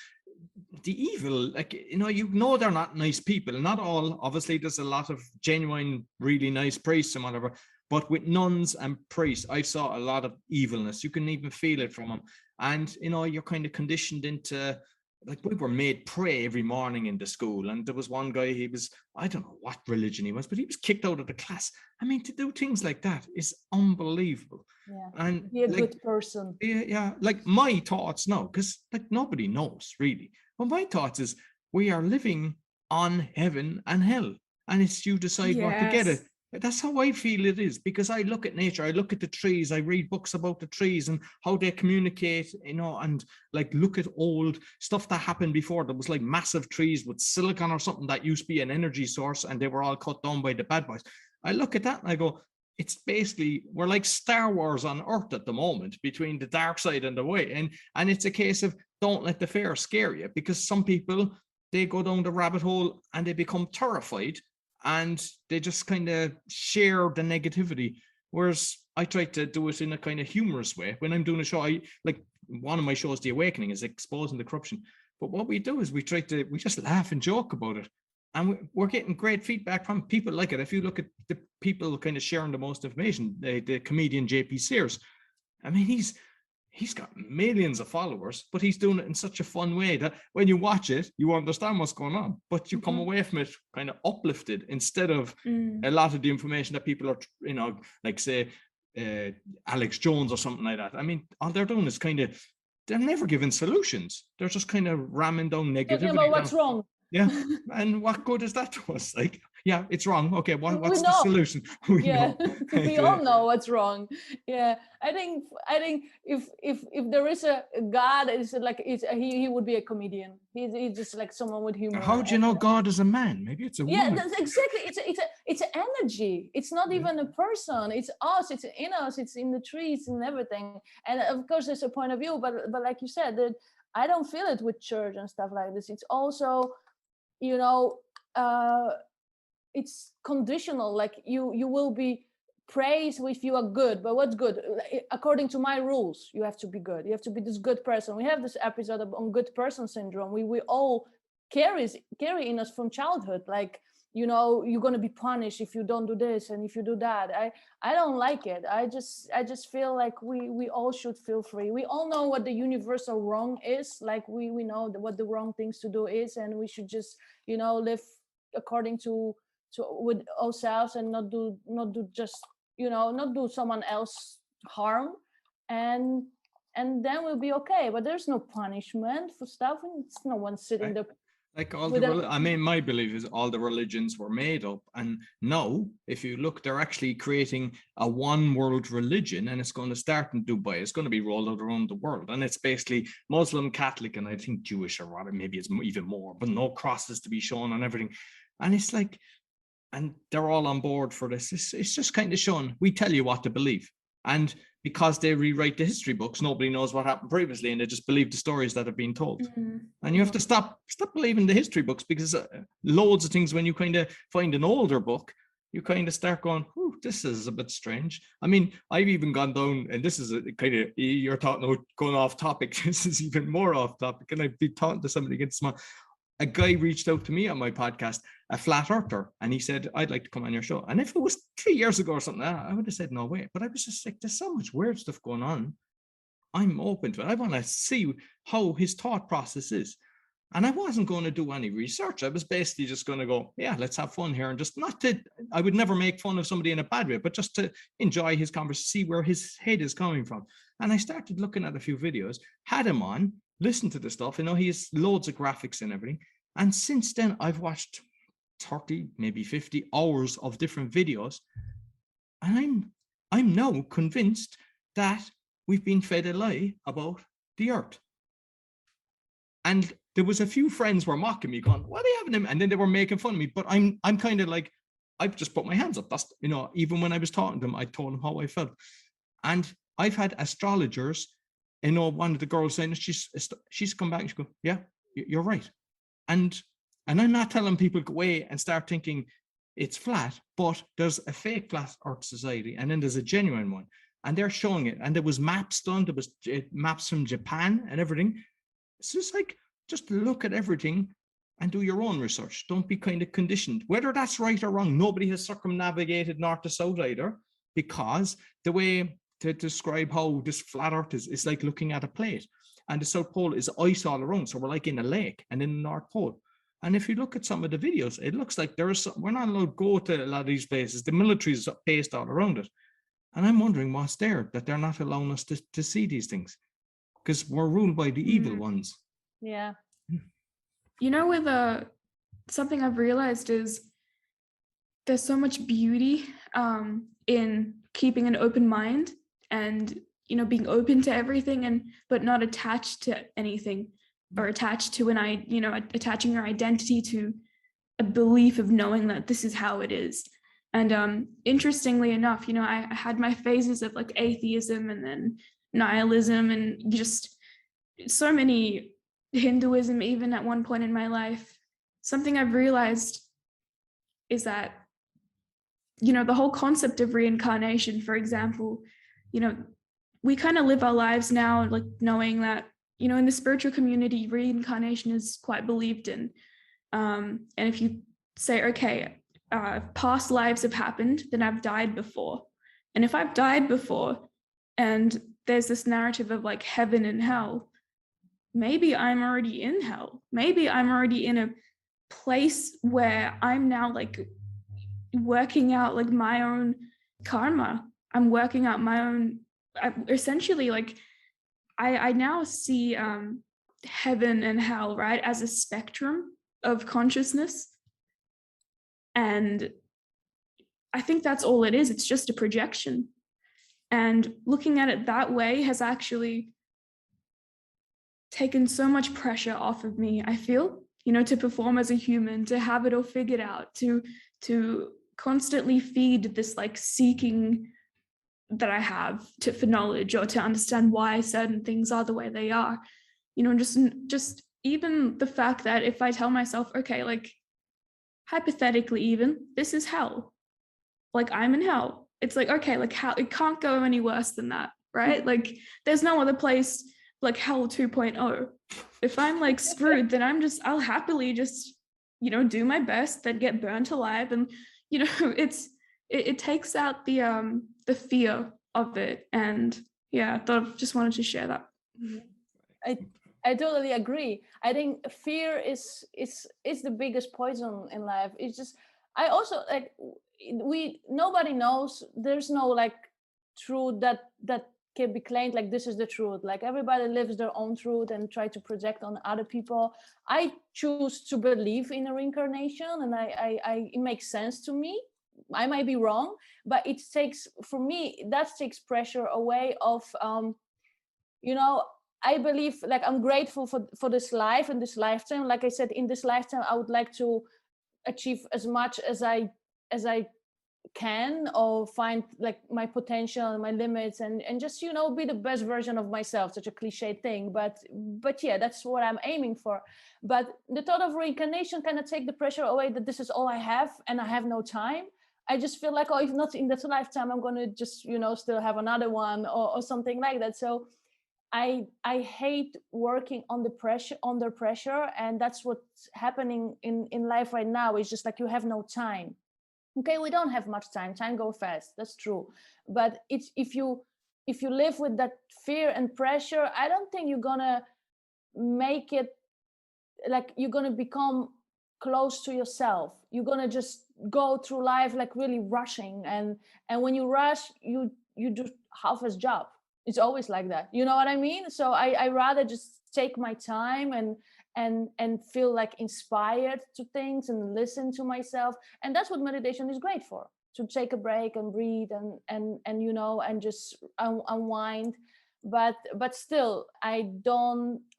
the evil, like, they're not nice people. Not all, obviously there's a lot of genuine, really nice priests and whatever, but with nuns and priests, I saw a lot of evilness. You can even feel it from them. And, you're kind of conditioned into, like, we were made pray every morning in the school. And there was one guy, I don't know what religion he was, but he was kicked out of the class. I mean, to do things like that is unbelievable. Yeah. And be a good person. Yeah. Like my thoughts now, because like nobody knows really. But my thoughts is we are living on heaven and hell. And it's you decide what to get it. That's how I feel it is, because I look at nature, I look at the trees, I read books about the trees and how they communicate, and like look at old stuff that happened before. There was like massive trees with silicon or something that used to be an energy source, and they were all cut down by the bad boys. I look at that and I go, it's basically, we're like Star Wars on Earth at the moment, between the dark side and the white. And it's a case of don't let the fear scare you, because some people, they go down the rabbit hole and they become terrified, and they just kind of share the negativity. Whereas I try to do it in a kind of humorous way. When I'm doing a show, one of my shows, The Awakening, is exposing the corruption. But what we do is we just laugh and joke about it. And we're getting great feedback from people like it. If you look at the people kind of sharing the most information, the comedian JP Sears, I mean, he's got millions of followers, but he's doing it in such a fun way that when you watch it, you understand what's going on, but you come away from it kind of uplifted, instead of a lot of the information that people are, like say Alex Jones or something like that. I mean, all they're doing is they're never giving solutions. They're just kind of ramming down negativity. Talking about what's wrong. Yeah, and what good is that to us? Like, yeah, it's wrong. Okay, what's the solution? We all know what's wrong. Yeah, I think if there is a God, he would be a comedian. He's just like someone with humor. How do you know God is a man? Maybe it's a woman. Yeah, that's exactly. It's an energy. It's not even a person. It's us. It's in us. It's in the trees and everything. And of course, there's a point of view. But like you said, that I don't feel it with church and stuff like this. It's also, it's conditional. Like you will be praised if you are good. But what's good? According to my rules, you have to be good. You have to be this good person. We have this episode on good person syndrome. We all carry in us from childhood. Like, you're going to be punished if you don't do this and if you do that. I don't like it. I just feel like we all should feel free. We all know what the universal wrong is. Like we know what the wrong things to do is, and we should just live according to with ourselves, and not do someone else harm, and then we'll be okay. But there's no punishment for stuff, and it's no one sitting there. Like my belief is all the religions were made up, and now if you look, they're actually creating a one world religion, and it's going to start in Dubai. It's going to be rolled out around the world, and it's basically Muslim, Catholic, and I think Jewish, or rather maybe it's even more, but no crosses to be shown and everything. And it's like, and they're all on board for this. It's just kind of showing, we tell you what to believe. And because they rewrite the history books. Nobody knows what happened previously, and they just believe the stories that have been told. And you have to stop believing the history books, because loads of things, when you kind of find an older book, you kind of start going, "Oh, this is a bit strange." I mean, I've even gone down, and this is a kind of, you're talking about going off topic. This is even more off topic. And I've been talking to somebody against small. A guy reached out to me on my podcast, a flat earther, and he said, "I'd like to come on your show." And if it was 3 years ago or something, I would have said no way. But I was just like, there's so much weird stuff going on. I'm open to it. I want to see how his thought process is. And I wasn't going to do any research. I was basically just going to go, yeah, let's have fun here. And just not to, I would never make fun of somebody in a bad way, but just to enjoy his conversation, see where his head is coming from. And I started looking at a few videos, had him on, listened to the stuff. You know, he has loads of graphics and everything. And since then, I've watched 30, maybe 50 hours of different videos. And I'm now convinced that we've been fed a lie about the earth. And there was a few friends were mocking me, going, "What are they having him?" And then they were making fun of me. But I'm kind of like, I've just put my hands up. That's, you know, even when I was talking to them, I told them how I felt. And I've had astrologers, you know, one of the girls saying, she's come back and she go, "Yeah, you're right." And I'm not telling people go away and start thinking it's flat, but there's a fake flat earth society, and then there's a genuine one. And they're showing it. And there was maps done. There was maps from Japan and everything. It's just like, just look at everything and do your own research. Don't be kind of conditioned. Whether that's right or wrong, nobody has circumnavigated north to south either, because the way to describe how this flat earth is like looking at a plate. And the South Pole is ice all around. So we're like in a lake, and in the North Pole. And if you look at some of the videos, it looks like we're not allowed to go to a lot of these places. The military is based all around it. And I'm wondering what's there that they're not allowing us to see these things, because we're ruled by the evil ones. Yeah. You know, with something I've realized is there's so much beauty in keeping an open mind and, you know, being open to everything, but not attached to anything, or attached to attaching your identity to a belief of knowing that this is how it is. And interestingly enough, you know, I had my phases of like atheism and then nihilism and just so many, Hinduism even at one point in my life. Something I've realized is that, you know, the whole concept of reincarnation, for example, you know, we kind of live our lives now like knowing that, you know, in the spiritual community, reincarnation is quite believed in. And if you say, okay, past lives have happened, then I've died before. And if I've died before and there's this narrative of like heaven and hell, maybe I'm already in hell. Maybe I'm already in a place where I'm now like working out like my own karma. I'm working out my own, essentially like I now see heaven and hell, right, as a spectrum of consciousness. And I think that's all it is. It's just a projection. And looking at it that way has actually taken so much pressure off of me, I feel, you know, to perform as a human, to have it all figured out, to constantly feed this like seeking that I have for knowledge or to understand why certain things are the way they are. You know, just even the fact that if I tell myself, okay, like hypothetically even, this is hell, like I'm in hell, it's like, okay, like how it can't go any worse than that, right? Like there's no other place like hell 2.0. If I'm like screwed, then I'll happily just, you know, do my best, then get burnt alive. And, you know, it takes out the fear of it. And yeah, I just wanted to share that. I totally agree. I think fear is the biggest poison in life. It's just, I also like, nobody knows, there's no like truth that can be claimed like this is the truth. Like everybody lives their own truth and try to project on other people. I choose to believe in a reincarnation, and it makes sense to me. I might be wrong, but it takes, for me, that takes pressure away of, you know, I believe, like, I'm grateful for this life and this lifetime. Like I said, in this lifetime, I would like to achieve as much as I can, or find like my potential and my limits, and just, you know, be the best version of myself. Such a cliche thing, but yeah, that's what I'm aiming for. But the thought of reincarnation kind of take the pressure away, that this is all I have and I have no time. I just feel like, oh, if not in this lifetime, I'm going to just, you know, still have another one, or something like that. So I hate working under pressure, and that's what's happening in life right now. It's just like you have no time. Okay, we don't have much time goes fast, that's true. But it's, if you live with that fear and pressure, I don't think you're gonna make it, like you're gonna become close to yourself. You're gonna just go through life like really rushing, and when you rush, you do half as job. It's always like that, you know what I mean? So I rather just take my time and feel like inspired to things and listen to myself. And that's what meditation is great for, to take a break and breathe and you know, and just unwind. But still, I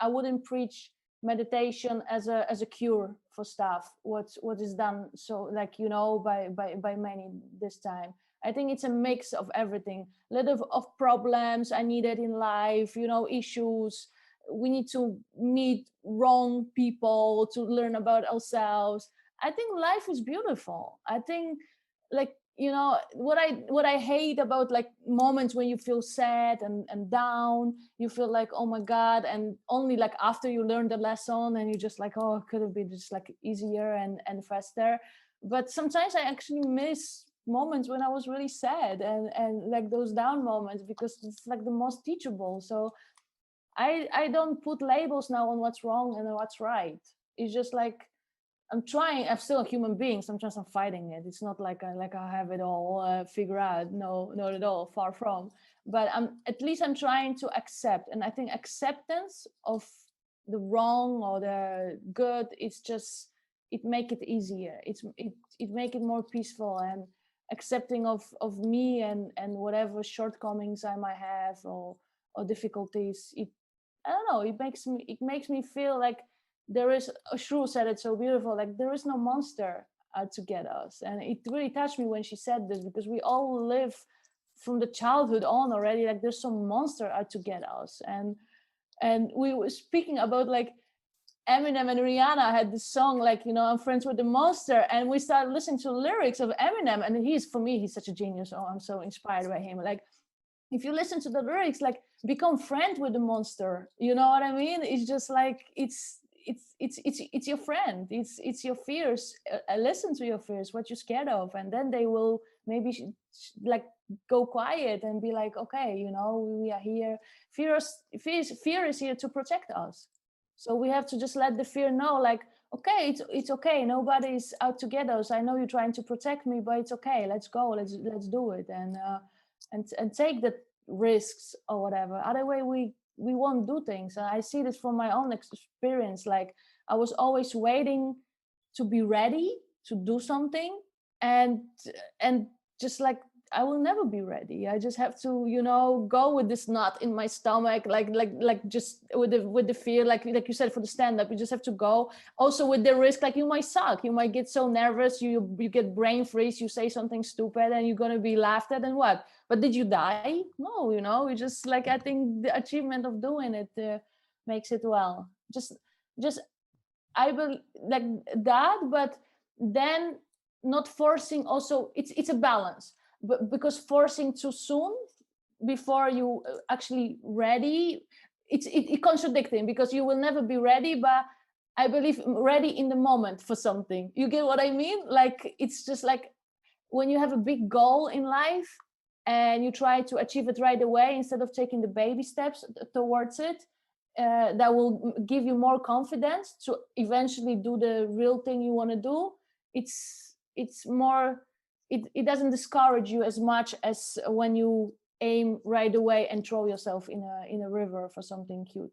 wouldn't preach meditation as a cure for stuff what is done, so like, you know, by many this time. I think it's a mix of everything, a little of problems I needed in life, you know, issues. We need to meet wrong people to learn about ourselves. I think life is beautiful. I think, like, you know, what I hate about like moments when you feel sad and down, you feel like, oh my God, and only like after you learn the lesson and you just like, oh, it could have been just like easier and faster. But sometimes I actually miss moments when I was really sad and like those down moments, because it's like the most teachable. So I don't put labels now on what's wrong and what's right. It's just like, I'm trying. I'm still a human being. Sometimes I'm fighting it. It's not like I have it all figured out. No, not at all. Far from. But I'm trying to accept. And I think acceptance of the wrong or the good, it make it easier. It make it more peaceful, and accepting of me and whatever shortcomings I might have, or difficulties. I don't know. It makes me feel like there is. Shrew said it so beautiful. Like, there is no monster out to get us, and it really touched me when she said this, because we all live from the childhood on already. Like, there's some monster out to get us, and we were speaking about like Eminem and Rihanna had this song, like, you know, I'm friends with the monster, and we started listening to lyrics of Eminem, and for me, he's such a genius. Oh, I'm so inspired by him. Like, if you listen to the lyrics, like, become friend with the monster, you know what I mean? It's just like, it's your friend. It's your fears. Listen to your fears, what you're scared of, and then they will maybe like go quiet and be like, okay, you know, we are here. Fear is here to protect us. So we have to just let the fear know, like, okay, it's okay. Nobody's out to get us. I know you're trying to protect me, but it's okay. Let's go. Let's do it, and take the risks or whatever. Other way, we won't do things. And I see this from my own experience. Like, I was always waiting to be ready to do something, and just like, I will never be ready. I just have to, you know, go with this knot in my stomach, like just with the fear, like you said, for the stand-up, you just have to go. Also with the risk, like, you might suck, you might get so nervous, you get brain freeze, you say something stupid, and you're gonna be laughed at, and what? But did you die? No, you know, you just like, I think the achievement of doing it makes it well. Just I will like that, but then not forcing. Also, it's a balance. But because forcing too soon before you actually ready, it's contradicting, because you will never be ready. But I believe ready in the moment for something. You get what I mean? Like, it's just like when you have a big goal in life and you try to achieve it right away instead of taking the baby steps towards it, that will give you more confidence to eventually do the real thing you want to do. It's more, it doesn't discourage you as much as when you aim right away and throw yourself in a river for something huge.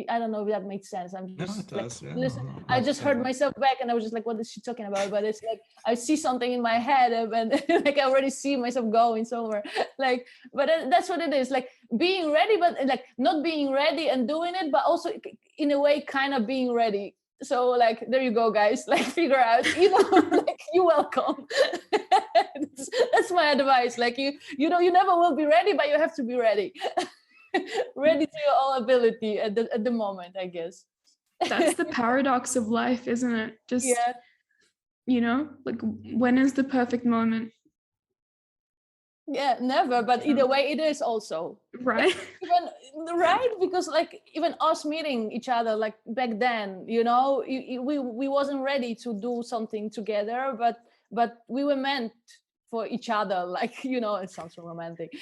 I don't know if that makes sense. I'm just listen. I just heard myself back, and I was just like, "What is she talking about?" But it's like I see something in my head, and like I already see myself going somewhere. Like, but that's what it is. Like, being ready, but like not being ready and doing it, but also in a way, kind of being ready. So like, there you go, guys. Like, figure out, you know, like, you're welcome. That's my advice. Like you know, you never will be ready, but you have to be ready. Ready to your all ability at the moment, I guess. That's the paradox of life, isn't it? Just, yeah. You know, like, when is the perfect moment? Yeah, never. But either way, it is also right. Even right, because like even us meeting each other, like back then, you know, we wasn't ready to do something together, but we were meant for each other. Like, you know, it sounds so romantic.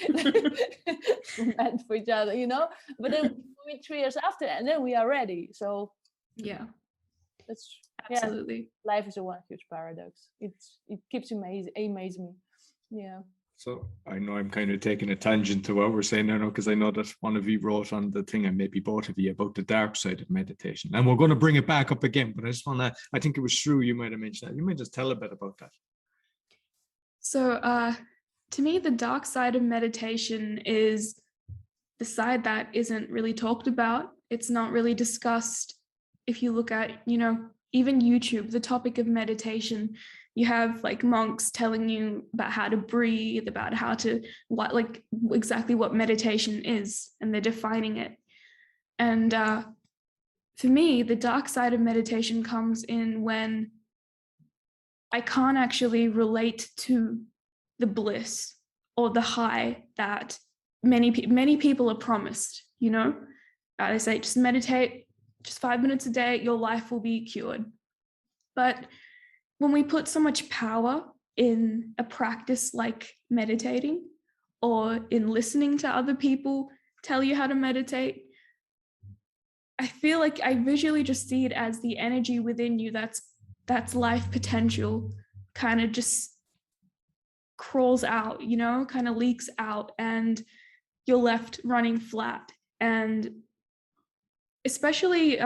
Meant for each other, you know. But then we 3 years after, and then we are ready. So yeah, that's absolutely. Life is a one huge paradox. It keeps amaze me. Yeah. So I know I'm kind of taking a tangent to what we're saying now, because I know that one of you wrote on the thing, and maybe both of you, about the dark side of meditation. And we're going to bring it back up again, but I just want to, I think it was Shrew, you might have mentioned that. You might just tell a bit about that. So to me, the dark side of meditation is the side that isn't really talked about. It's not really discussed. If you look at, you know, even YouTube, the topic of meditation, you have like monks telling you about how to breathe, about how to, what, like exactly what meditation is, and they're defining it. And for me, the dark side of meditation comes in when I can't actually relate to the bliss or the high that many people are promised, you know. They say, just meditate, just 5 minutes a day, your life will be cured. But when we put so much power in a practice like meditating, or in listening to other people tell you how to meditate, I feel like I visually just see it as the energy within you that's life potential kind of just crawls out, you know, kind of leaks out, and you're left running flat. And especially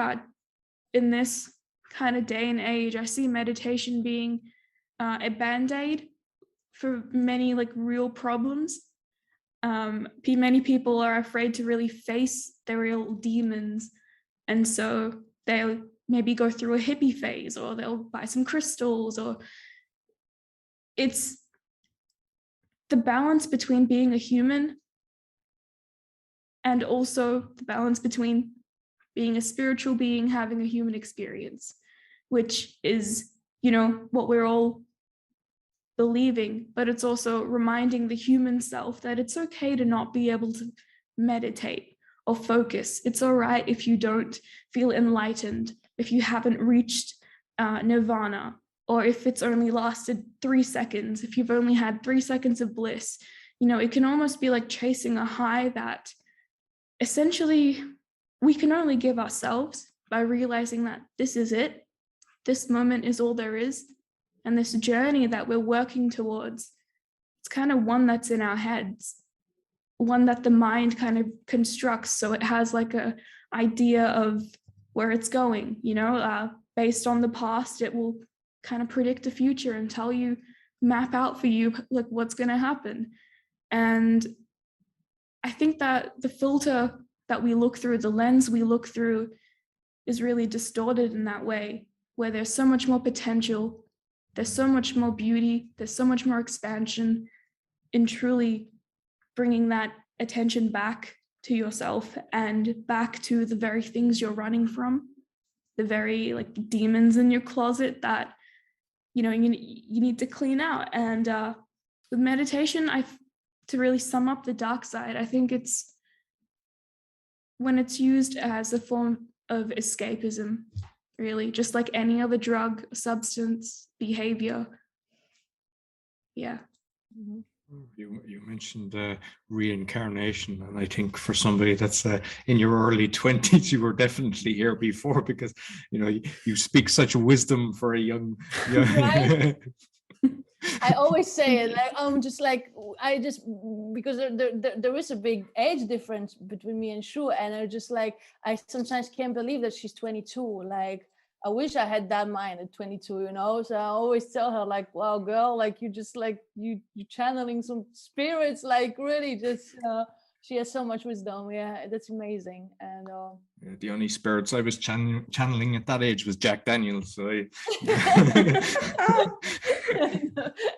in this kind of day and age, I see meditation being a band-aid for many like real problems. Many people are afraid to really face their real demons, and so they'll maybe go through a hippie phase, or they'll buy some crystals, or it's the balance between being a human and also the balance between being a spiritual being having a human experience, which is, you know, what we're all believing. But it's also reminding the human self that it's okay to not be able to meditate or focus. It's all right if you don't feel enlightened, if you haven't reached nirvana, or if it's only lasted 3 seconds, if you've only had 3 seconds of bliss. You know, it can almost be like chasing a high that essentially we can only give ourselves by realizing that this is it. This moment is all there is. And this journey that we're working towards, it's kind of one that's in our heads, one that the mind kind of constructs. So it has like a idea of where it's going, you know, based on the past, it will kind of predict the future and tell you, map out for you, like what's going to happen. And I think that the filter that we look through, the lens we look through, is really distorted in that way, where there's so much more potential, there's so much more beauty, there's so much more expansion in truly bringing that attention back to yourself and back to the very things you're running from, the very like demons in your closet that, you know, you need to clean out. And with meditation, to really sum up the dark side, I think it's when it's used as a form of escapism, really, just like any other drug, substance, behavior. Yeah. Mm-hmm. You mentioned reincarnation, and I think for somebody that's in your early 20s, you were definitely here before, because you know you speak such wisdom for a young. Right? I always say it, like because there is a big age difference between me and Shu, and I sometimes can't believe that she's 22. Like, I wish I had that mind at 22, you know. So I always tell her, like, wow, girl, like you channeling some spirits, like really just she has so much wisdom. Yeah, that's amazing. And the only spirits I was channeling at that age was Jack Daniels. So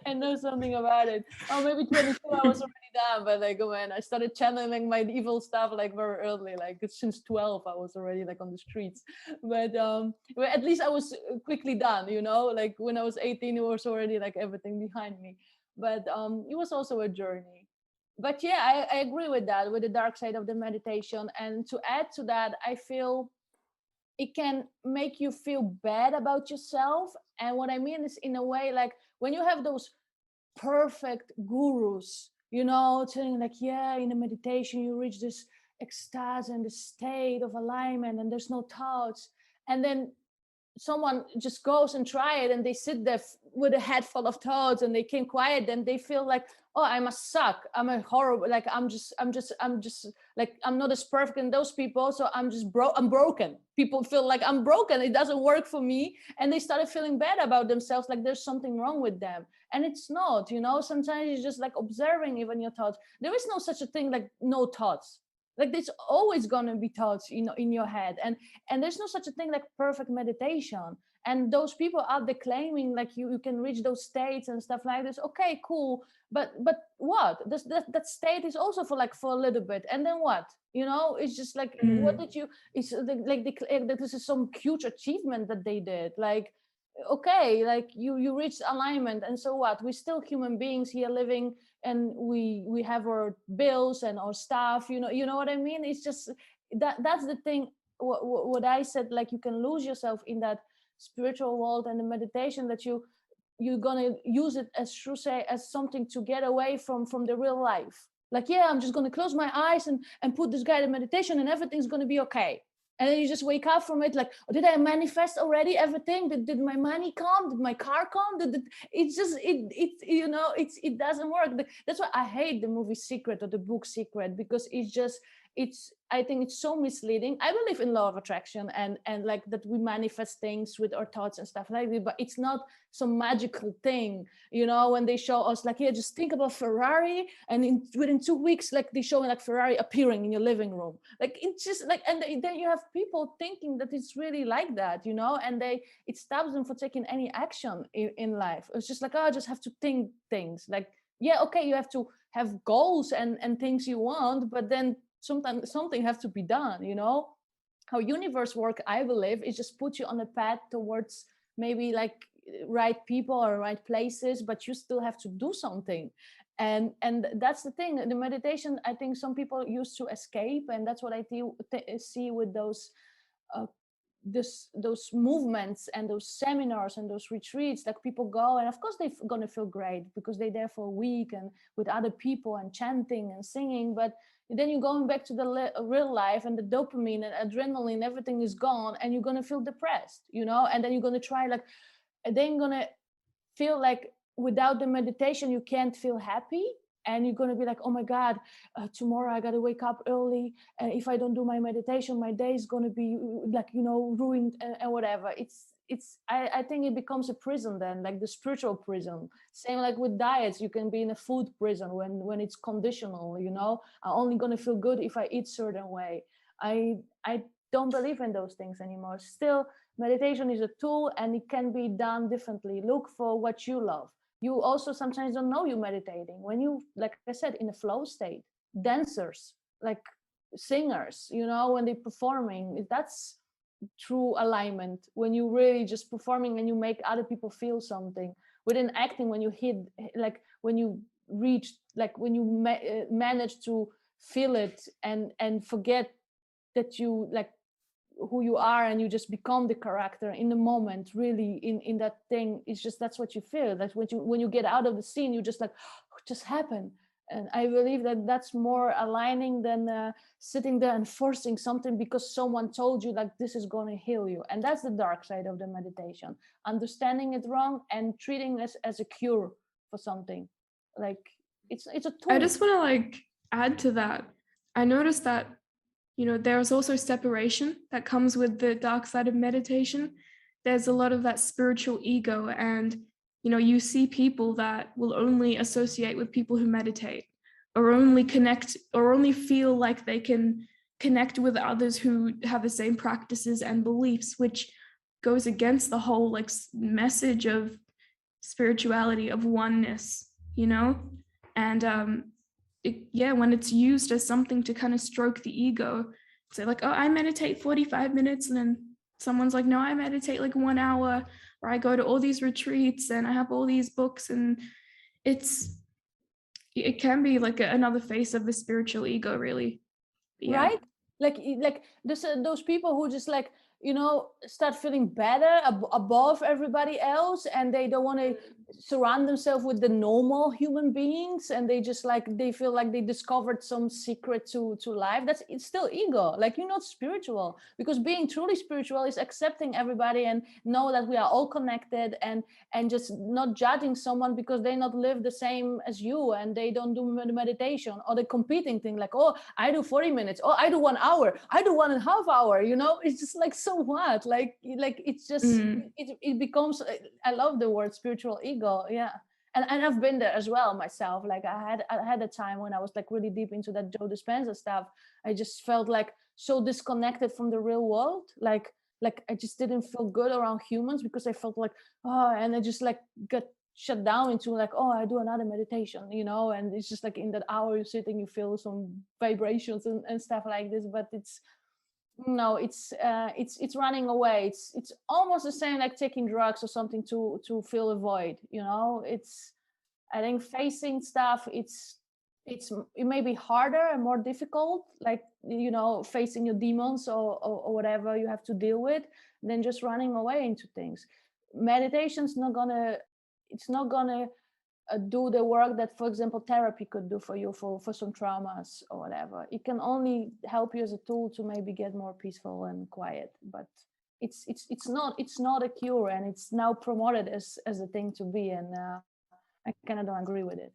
and those something about it. Oh, maybe 22 I was already done, but like when I started channeling my evil stuff like very early, like since 12 I was already like on the streets. But at least I was quickly done, you know, like when I was 18 it was already like everything behind me. But it was also a journey. But yeah, I agree with that, with the dark side of the meditation. And to add to that, I feel it can make you feel bad about yourself. And what I mean is, in a way, like when you have those perfect gurus, you know, telling like, yeah, in a meditation you reach this ecstasy and the state of alignment and there's no thoughts, and then someone just goes and try it and they sit there with a head full of thoughts and they can't quiet, then they feel like, oh, I must suck, I'm a horrible, like I'm just like I'm not as perfect in those people, so I'm broken. People feel like I'm broken, it doesn't work for me, and they started feeling bad about themselves, like there's something wrong with them. And it's not, you know, sometimes it's just like observing even your thoughts. There is no such a thing like no thoughts. Like there's always gonna be thoughts, you know, in your head, and there's no such a thing like perfect meditation. And those people out there claiming like you can reach those states and stuff like this. Okay, cool, but what? That state is also for a little bit, and then what? You know, it's just like what did you? It's like that this is some huge achievement that they did. Like, okay, like you reached alignment, and so what? We're still human beings here living, and we have our bills and our stuff, you know what I mean. It's just that's the thing, what I said, like you can lose yourself in that spiritual world and the meditation, that you're gonna use it as Shru say, as something to get away from the real life. Like, yeah, I'm just gonna close my eyes and put this guided meditation and everything's gonna be okay. And then you just wake up from it like, oh, did I manifest already everything? Did my money come? Did my car come? It's just, you know, it doesn't work. That's why I hate the movie Secret or the book Secret, because I think it's so misleading. I believe in law of attraction and like that we manifest things with our thoughts and stuff like that, but it's not some magical thing, you know, when they show us like, yeah, just think about Ferrari, and within 2 weeks, like they show like Ferrari appearing in your living room. Like it's just like, and then you have people thinking that it's really like that, you know, and it stops them from taking any action in life. It's just like, oh, I just have to think things like, yeah, okay, you have to have goals and things you want, but then sometimes something has to be done, you know. How universe work, I believe, is just put you on a path towards maybe like right people or right places, but you still have to do something. And that's the thing, the meditation, I think some people used to escape, and that's what I see with those those movements and those seminars and those retreats. Like people go, and of course they're gonna feel great because they're there for a week and with other people and chanting and singing, but then you're going back to the real life, and the dopamine and adrenaline, everything is gone, and you're gonna feel depressed, you know. And then you're gonna try like, and then you're gonna feel like without the meditation you can't feel happy, and you're gonna be like, oh my god, tomorrow I gotta wake up early, and if I don't do my meditation, my day is gonna be like, you know, ruined and whatever. I think it becomes a prison then, like the spiritual prison. Same like with diets, you can be in a food prison when it's conditional, you know. I'm only gonna feel good if I eat certain way. I don't believe in those things anymore. Still, meditation is a tool, and it can be done differently. Look for what you love. You also sometimes don't know you're meditating when you, like I said, in a flow state. Dancers, like singers, you know, when they're performing, that's true alignment. When you really just performing and you make other people feel something. Within acting, when you hit, like when you reach, like when you manage to feel it and forget that you like who you are, and you just become the character in the moment, really in that thing. It's just, that's what you feel. That's when you get out of the scene, you just like, oh, it just happened. And I believe that that's more aligning than sitting there and forcing something because someone told you like this is going to heal you. And that's the dark side of the meditation, understanding it wrong and treating it as a cure for something. Like it's a tool. I just want to like add to that. I noticed that, you know, there's also separation that comes with the dark side of meditation. There's a lot of that spiritual ego, and, you know, you see people that will only associate with people who meditate, or only connect, or only feel like they can connect with others who have the same practices and beliefs, which goes against the whole like message of spirituality, of oneness. you know? And when it's used as something to kind of stroke the ego, say like, oh, I meditate 45 minutes, and then someone's like, no, I meditate like 1 hour, or I go to all these retreats and I have all these books, and it can be like another face of the spiritual ego, really. Yeah. Right? Like those people who just like, you know, start feeling better above everybody else, and they don't want to surround themselves with the normal human beings, and they just like, they feel like they discovered some secret to life. It's still ego. Like, you're not spiritual, because being truly spiritual is accepting everybody and know that we are all connected, and just not judging someone because they not live the same as you and they don't do meditation, or the competing thing, like, oh, I do 40 minutes, oh, I do 1 hour, I do 1.5 hours, you know. It's just like, so what? Like it's just it becomes, I love the word spiritual ego. Yeah. And I've been there as well myself. Like I had a time when I was like really deep into that Joe Dispenza stuff. I just felt like so disconnected from the real world. Like I just didn't feel good around humans, because I felt like, oh, and I just like got shut down into like, oh, I do another meditation, you know. And it's just like in that hour you're sitting, you feel some vibrations and stuff like this. But it's running away. It's almost the same like taking drugs or something to fill a void, you know. I think facing stuff, it may be harder and more difficult, like, you know, facing your demons or whatever you have to deal with, than just running away into things. Meditation's not gonna do the work that, for example, therapy could do for you for some traumas or whatever. It can only help you as a tool to maybe get more peaceful and quiet, but it's not a cure, and it's now promoted as a thing to be, and I kind of don't agree with it.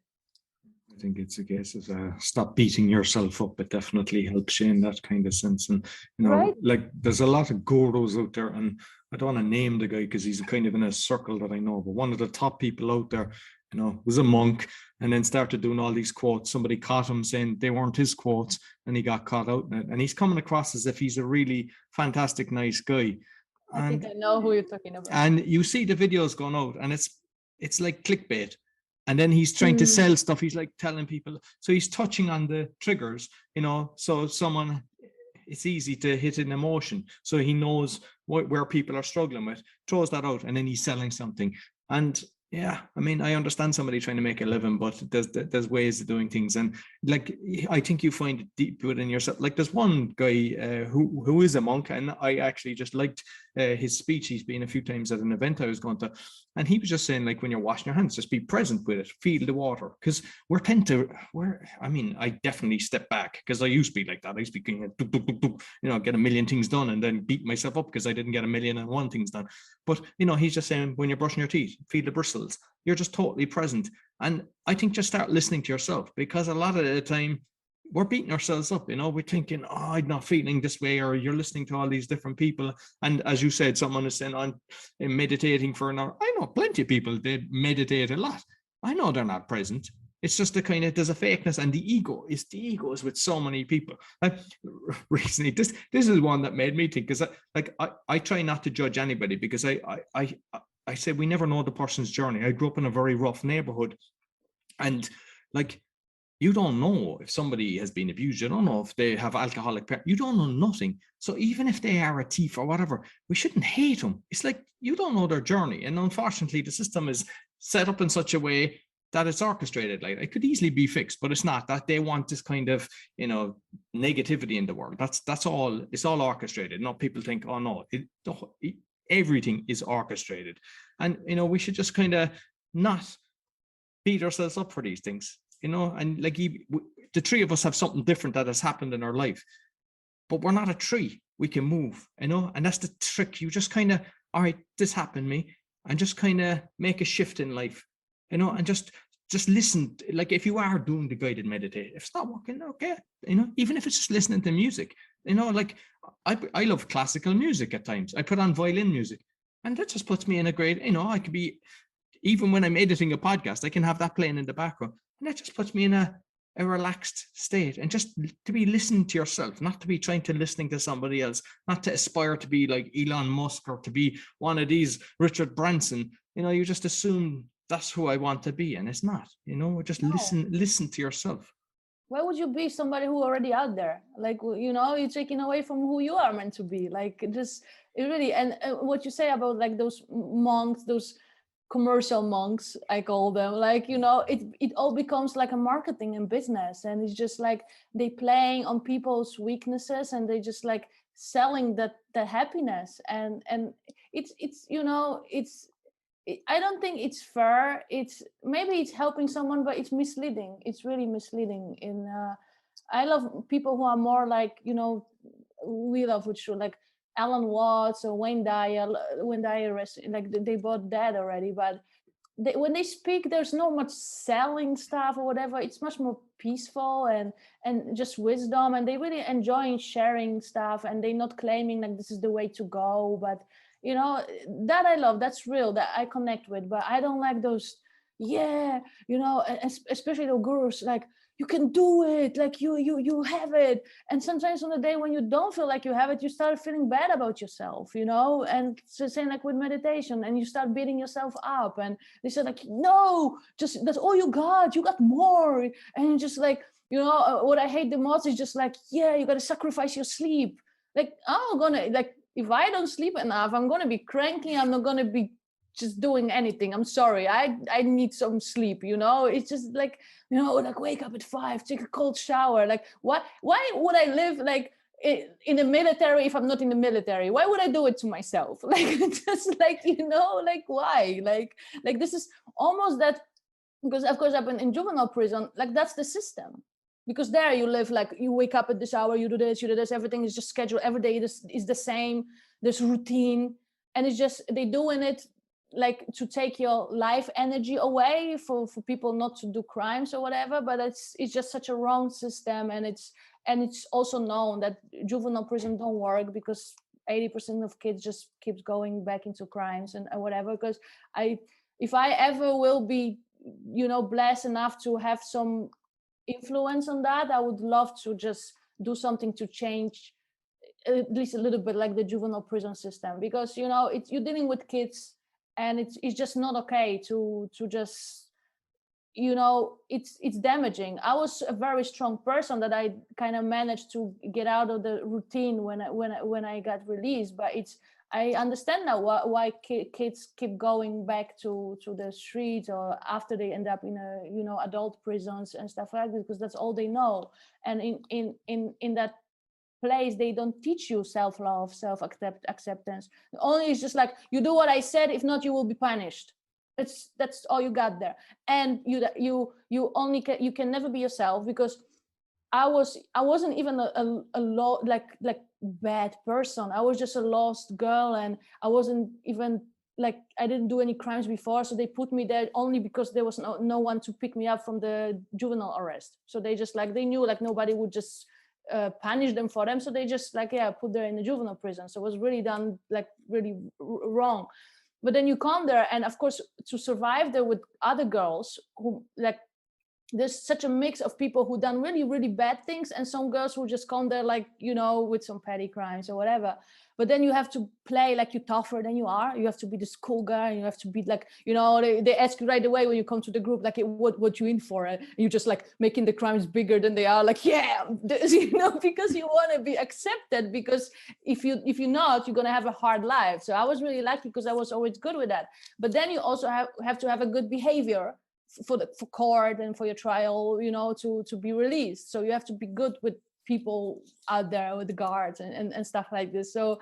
I think it's a case of stop beating yourself up. It definitely helps you in that kind of sense. And, you know, right? Like there's a lot of gurus out there, and I don't want to name the guy because he's kind of in a circle that I know, but one of the top people out there, you know, was a monk, and then started doing all these quotes. Somebody caught him saying they weren't his quotes, and he got caught out in it. And he's coming across as if he's a really fantastic, nice guy. I think I know who you're talking about. And you see the videos going out, and it's like clickbait. And then he's trying to sell stuff. He's like telling people. So he's touching on the triggers, you know, so it's easy to hit an emotion. So he knows where people are struggling with, throws that out, and then he's selling something. And yeah, I mean, I understand somebody trying to make a living, but there's ways of doing things. And like, I think you find it deep within yourself. Like there's one guy who is a monk, and I actually just liked his speech. He's been a few times at an event I was going to, and he was just saying, like, when you're washing your hands, just be present with it, feel the water, because I definitely step back, because I used to be like that. I used to be, you know, get a million things done and then beat myself up because I didn't get 1,000,001 things done. But, you know, he's just saying, when you're brushing your teeth, feel the bristles. You're just totally present. And I think just start listening to yourself, because a lot of the time we're beating ourselves up, you know, we're thinking, oh, I'm not feeling this way, or you're listening to all these different people. And as you said, someone is saying, I'm meditating for an hour. I know plenty of people, they meditate a lot. I know they're not present. It's just there's a fakeness, and the ego is with so many people. Like recently, this is one that made me think, because I try not to judge anybody, because I say we never know the person's journey. I grew up in a very rough neighborhood, and like, you don't know if somebody has been abused. You don't know if they have alcoholic parents. You don't know nothing. So even if they are a thief or whatever, we shouldn't hate them. It's like, you don't know their journey. And unfortunately, the system is set up in such a way that it's orchestrated. Like, it could easily be fixed, but it's not. That they want this kind of, you know, negativity in the world. That's all. It's all orchestrated. Not people think, oh no, everything is orchestrated. And, you know, we should just kind of not beat ourselves up for these things. You know, and like, the three of us have something different that has happened in our life, but we're not a tree. We can move, you know, and that's the trick. You just kind of, all right, this happened to me, and just kind of make a shift in life, you know, and just listen. Like, if you are doing the guided meditation, if it's not working, okay, you know, even if it's just listening to music, you know, like I love classical music at times. I put on violin music, and that just puts me in a great, you know, I could be, even when I'm editing a podcast, I can have that playing in the background. And that just puts me in a relaxed state, and just to be listening to yourself, not to be trying to listening to somebody else, not to aspire to be like Elon Musk or to be one of these Richard Branson. You know, you just assume that's who I want to be, and it's not. Just listen to yourself. Why would you be somebody who already out there? Like, you're taking away from who you are meant to be. Like, it really, and what you say about like those monks, those commercial monks, I call them, like, it all becomes like a marketing and business, and it's just like they playing on people's weaknesses, and they just like selling the happiness, and it's I don't think it's fair. Maybe it's helping someone, but it's misleading. It's really misleading. I love people who are more like, we love which like Alan Watts or Wayne Dyer. Like they both dead already, but when they speak, there's not much selling stuff or whatever. It's much more peaceful and just wisdom, and they really enjoy sharing stuff, and they're not claiming like this is the way to go, but that I love, that's real, that I connect with. But I don't like those, especially the gurus, like you can do it, like you have it. And sometimes on the day when you don't feel like you have it, you start feeling bad about yourself, and so saying like with meditation, and you start beating yourself up, and they say like, no, just that's all you got more. And you're just like, what I hate the most is just like, you got to sacrifice your sleep. Like, I'm gonna, like, if I don't sleep enough, I'm going to be cranky. I'm not going to be just doing anything. I'm sorry. I need some sleep, It's just like, like wake up at 5, take a cold shower. Like, why would I live like in the military if I'm not in the military? Why would I do it to myself? Like, just like, like why? Like this is almost that, because of course I've been in juvenile prison. Like that's the system. Because there you live, like you wake up at this hour, you do this, everything is just scheduled. Every day is the same. There's routine. And it's just, they're doing it like to take your life energy away for people not to do crimes or whatever. But it's just such a wrong system. And it's also known that juvenile prison don't work, because 80% of kids just keeps going back into crimes and whatever. Because if I ever will be, blessed enough to have some influence on that, I would love to just do something to change at least a little bit like the juvenile prison system, because you're dealing with kids, and it's just not okay to just it's damaging. I was a very strong person that I kind of managed to get out of the routine when I got released, but I understand now why kids keep going back to the streets, or after they end up in adult prisons and stuff like this, because that's all they know. And in that place, they don't teach you self-love, self-acceptance. Only it's just like, you do what I said, if not you will be punished. That's all you got there. And you can never be yourself, because I wasn't even a bad person. I was just a lost girl, and I wasn't even like, I didn't do any crimes before, so they put me there only because there was no one to pick me up from the juvenile arrest. So they just like, they knew like nobody would just punish them for them, so they just like put there in the juvenile prison. So it was really done like really wrong. But then you come there, and of course to survive there with other girls who like, there's such a mix of people who done really, really bad things, and some girls who just come there like, with some petty crimes or whatever. But then you have to play like you're tougher than you are. You have to be this cool guy, and you have to be like, they ask you right away when you come to the group, like, what you in for? And you just like making the crimes bigger than they are, like, because you want to be accepted. Because if you're not, you're gonna have a hard life. So I was really lucky, because I was always good with that. But then you also have to have a good behavior for court and for your trial, to be released. So you have to be good with people out there, with the guards and stuff like this. So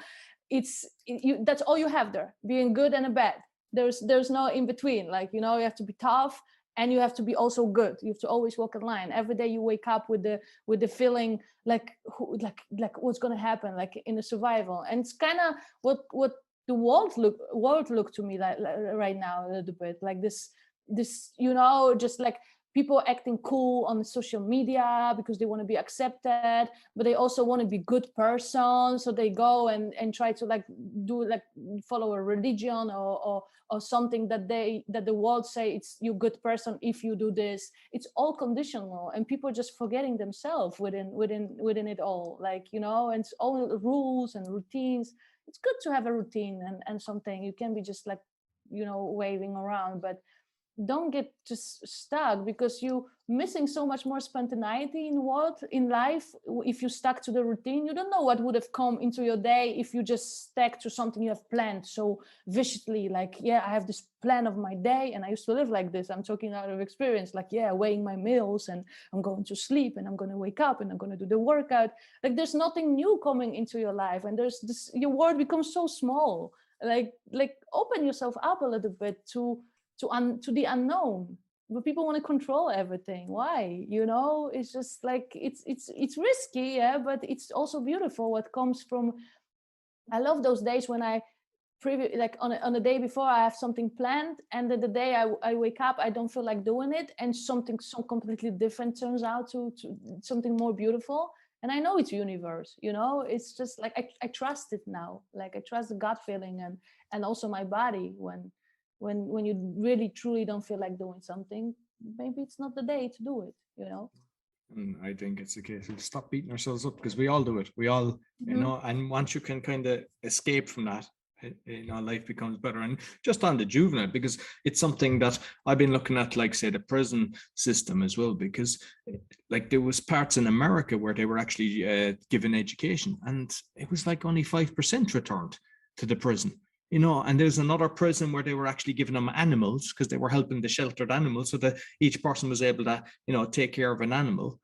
that's all you have there, being good and a bad. There's no in between. Like, you have to be tough, and you have to be also good. You have to always walk in line. Every day you wake up with the feeling like what's going to happen, like in the survival. And it's kind of what the world look to me like right now, a little bit like this, just like people acting cool on social media because they want to be accepted, but they also want to be good person. So they go and try to like do like follow a religion or something that the world say it's you good person if you do this. It's all conditional, and people just forgetting themselves within it all, like, and it's all rules and routines. It's good to have a routine and something. You can be just like, waving around, but don't get just stuck, because you missing so much more spontaneity in life. If you stuck to the routine, you don't know what would have come into your day if you just stuck to something you have planned so viciously, like, yeah, I have this plan of my day. And I used to live like this. I'm talking out of experience, like, yeah, weighing my meals, and I'm going to sleep, and I'm going to wake up, and I'm going to do the workout. Like, there's nothing new coming into your life, and there's this, your world becomes so small. Like open yourself up a little bit to the unknown. But people want to control everything. Why? It's just like, it's risky, yeah, but it's also beautiful what comes from. I love those days when I like on a day before I have something planned, and then the day I wake up, I don't feel like doing it, and something so completely different turns out to something more beautiful. And I know it's universe, it's just like I trust it now. Like, I trust the gut feeling, and also my body. When you really truly don't feel like doing something, maybe it's not the day to do it. And I think it's a case of stop beating ourselves up, because we all do it. We all, and once you can kind of escape from that, life becomes better. And just on the juvenile, because it's something that I've been looking at, like, say, the prison system as well, because like there was parts in America where they were actually given education, and it was like only 5% returned to the prison. And there's another prison where they were actually giving them animals, because they were helping the sheltered animals, so that each person was able to, take care of an animal.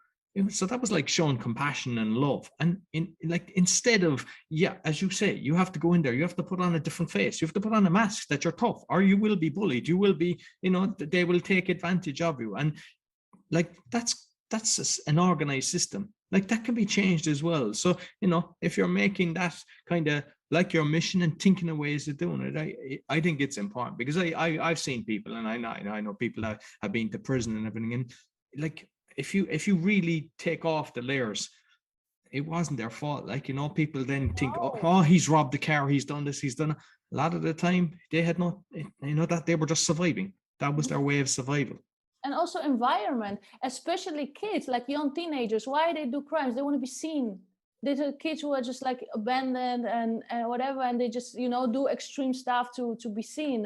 So that was like showing compassion and love. And instead of, yeah, as you say, you have to go in there, you have to put on a different face, you have to put on a mask that you're tough, or you will be bullied, you will be, they will take advantage of you. And like, that's an organized system. Like, that can be changed as well. So, if you're making that kind of like your mission and thinking of ways of doing it, I think it's important, because I've seen people, and I know people that have been to prison and everything, and like, if you really take off the layers, it wasn't their fault. Like, people then think, oh, he's robbed the car, he's done this, he's done it. A lot of the time they had not, that they were just surviving. That was their way of survival. And also environment, especially kids, like young teenagers. Why they do crimes? They want to be seen. These are kids who are just like abandoned and whatever, and they just do extreme stuff to be seen.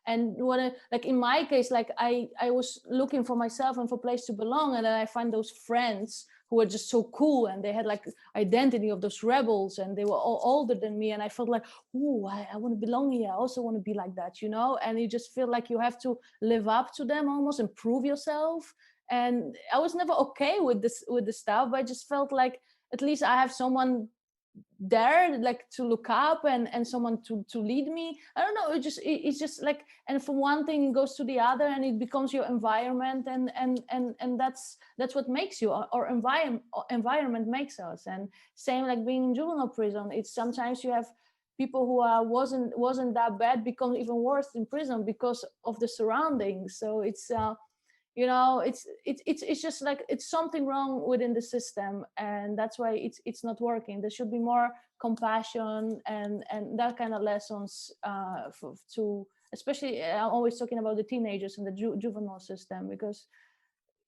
And what, like in my case, like I was looking for myself and for a place to belong, and then I find those friends who were just so cool, and they had like identity of those rebels, and they were all older than me, and I felt like, oh, I want to belong here. I also want to be like that, and you just feel like you have to live up to them almost and prove yourself. And I was never okay with the stuff, but I just felt like at least I have someone there, like, to look up and someone to lead me. I don't know, it's just like, and from one thing goes to the other, and it becomes your environment, and that's what makes you, or environment makes us. And same like being in juvenile prison, it's sometimes you have people who wasn't that bad become even worse in prison because of the surroundings. So it's it's just like, it's something wrong within the system, and that's why it's not working. There should be more compassion and that kind of lessons to, especially, I'm always talking about the teenagers in the juvenile system, because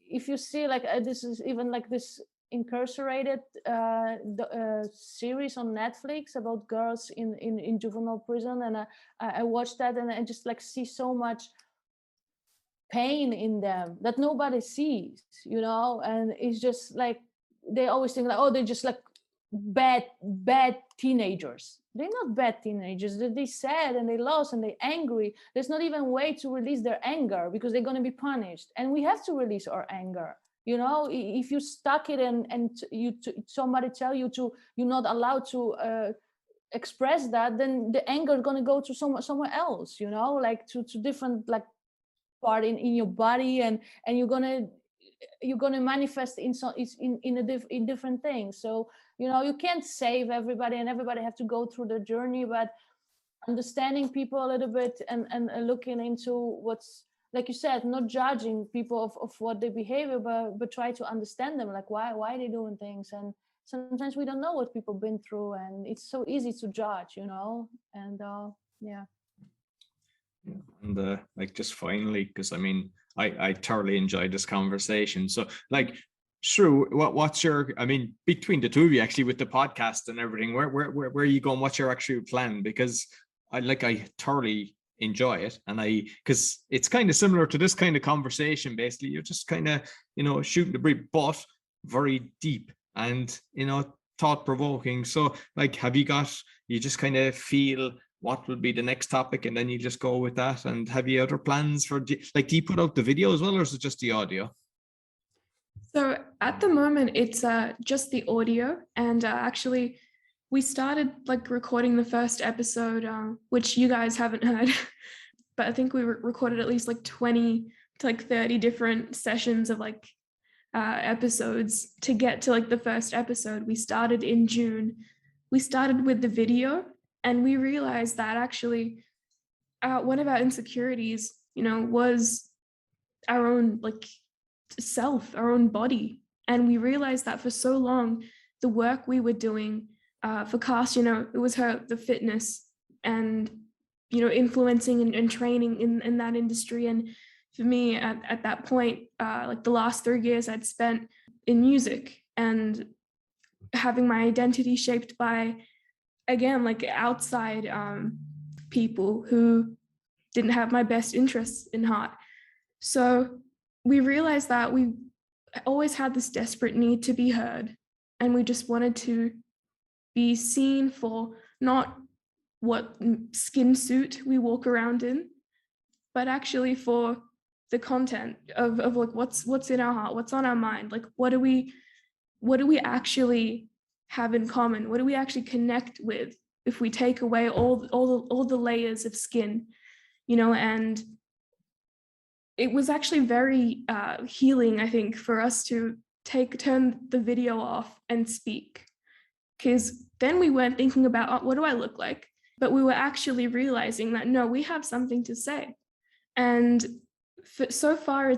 if you see, like, this is even like this incarcerated series on Netflix about girls in juvenile prison, and I watched that, and I just like see so much pain in them that nobody sees, and it's just like, they always think like, oh, they're just like bad teenagers. They're not bad teenagers. They're sad, and they lost, and they're angry. There's not even a way to release their anger, because they're going to be punished, and we have to release our anger. If you stuck it and somebody tell you you're not allowed to express that, then the anger is going to go to somewhere else, like to different, like, part in your body, and you're gonna manifest in different things. So you can't save everybody, and everybody have to go through the journey, but understanding people a little bit and looking into what's, like you said, not judging people of what they behavior, but try to understand them, like why they're doing things. And sometimes we don't know what people been through, and it's so easy to judge, and yeah. And like, just finally, because I mean, I thoroughly enjoyed this conversation. So, like, Shrew, what's your, I mean, between the two of you actually, with the podcast and everything, where are you going? What's your actual plan? Because I thoroughly enjoy it. And because it's kind of similar to this kind of conversation, basically, you're just kind of, shooting the breeze, but very deep and, thought-provoking. So like, you just kind of feel what will be the next topic and then you just go with that? And have you other plans do you put out the video as well, or is it just the audio? So at the moment, it's just the audio. And actually, we started like recording the first episode, which you guys haven't heard, but I think we recorded at least like 20 to like 30 different sessions of like episodes to get to like the first episode. We started in June. We started with the video, and we realized that actually one of our insecurities, was our own like self, our own body. And we realized that for so long, the work we were doing for Kasia, it was the fitness and, influencing and training in that industry. And for me at that point, like the last 3 years I'd spent in music and having my identity shaped by, again, like outside people who didn't have my best interests in heart. So we realized that we always had this desperate need to be heard, and we just wanted to be seen for not what skin suit we walk around in, but actually for the content of like what's in our heart, what's on our mind, like what do we actually have in common, what do we actually connect with if we take away all the layers of skin, and it was actually very healing, I think, for us to turn the video off and speak, because then we weren't thinking about what do I look like, but we were actually realizing that no, we have something to say. And so far,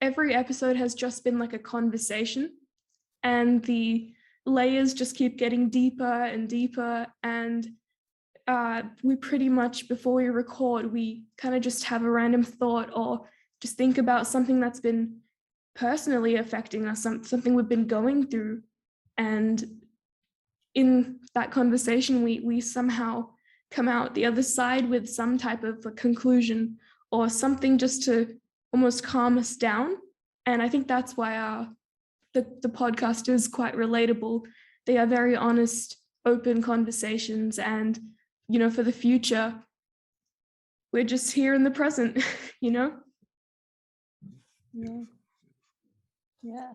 every episode has just been like a conversation, and the layers just keep getting deeper and deeper. And we pretty much, before we record, we kind of just have a random thought or just think about something that's been personally affecting us, something we've been going through. And in that conversation, we somehow come out the other side with some type of a conclusion or something just to almost calm us down. And I think that's why the podcast is quite relatable. They are very honest, open conversations. And, for the future, we're just here in the present, Yeah. Yeah.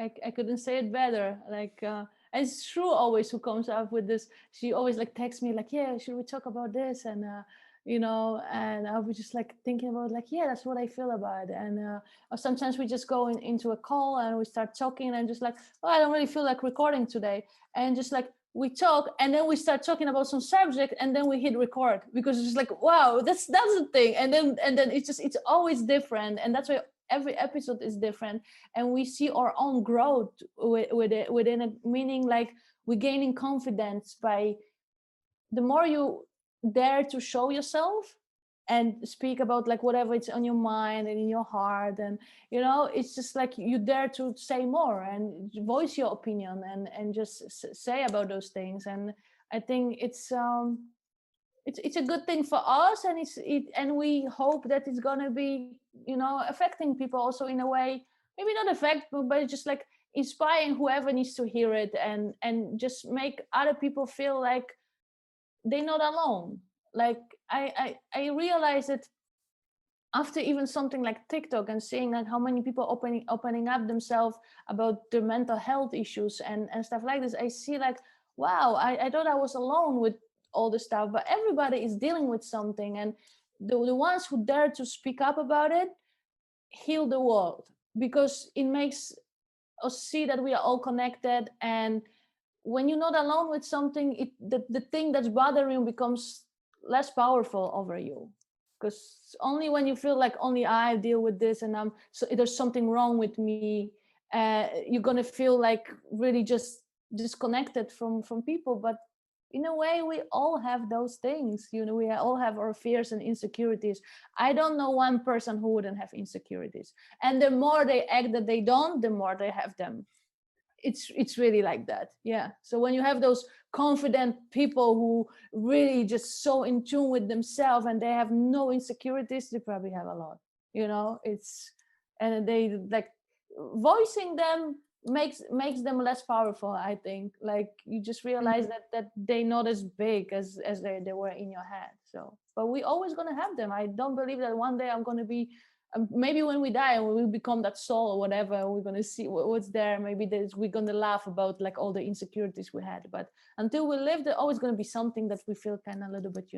I couldn't say it better. Like, it's Shrew always who comes up with this. She always like texts me like, yeah, should we talk about this? And, and I'll be just like thinking about like, yeah, that's what I feel about it. And or sometimes we just go into a call and we start talking and just like, oh, I don't really feel like recording today. And just like, we talk and then we start talking about some subject and then we hit record because it's just like, wow, that's the thing. And then it's always different. And that's why every episode is different. And we see our own growth with it, within it, meaning like we're gaining confidence by the more you dare to show yourself and speak about like whatever it's on your mind and in your heart, and it's just like you dare to say more and voice your opinion and just say about those things. And I think it's a good thing for us, and and we hope that it's gonna be affecting people also in a way, maybe not affect, but just like inspiring whoever needs to hear it, and just make other people feel like they're not alone. Like I realized that after even something like TikTok and seeing like how many people opening up themselves about their mental health issues and stuff like this, I see like, wow, I thought I was alone with all this stuff, but everybody is dealing with something, and the ones who dare to speak up about it heal the world, because it makes us see that we are all connected. And when you're not alone with something, the thing that's bothering you becomes less powerful over you, because only when you feel like only I deal with this and so there's something wrong with me, you're gonna feel like really just disconnected from people. But in a way, we all have those things. We all have our fears and insecurities. I don't know one person who wouldn't have insecurities, and the more they act that they don't, the more they have them. It's really like that. Yeah. So when you have those confident people who really just so in tune with themselves and they have no insecurities, they probably have a lot, and they like voicing them makes them less powerful. I think, like, you just realize that they're not as big as they were in your head. So, but we always gonna have them. I don't believe that one day I'm gonna be maybe when we die and we become that soul or whatever, we're gonna see what's there. Maybe we're gonna laugh about like all the insecurities we had, but until we live, there's always gonna be something that we feel kind of a little bit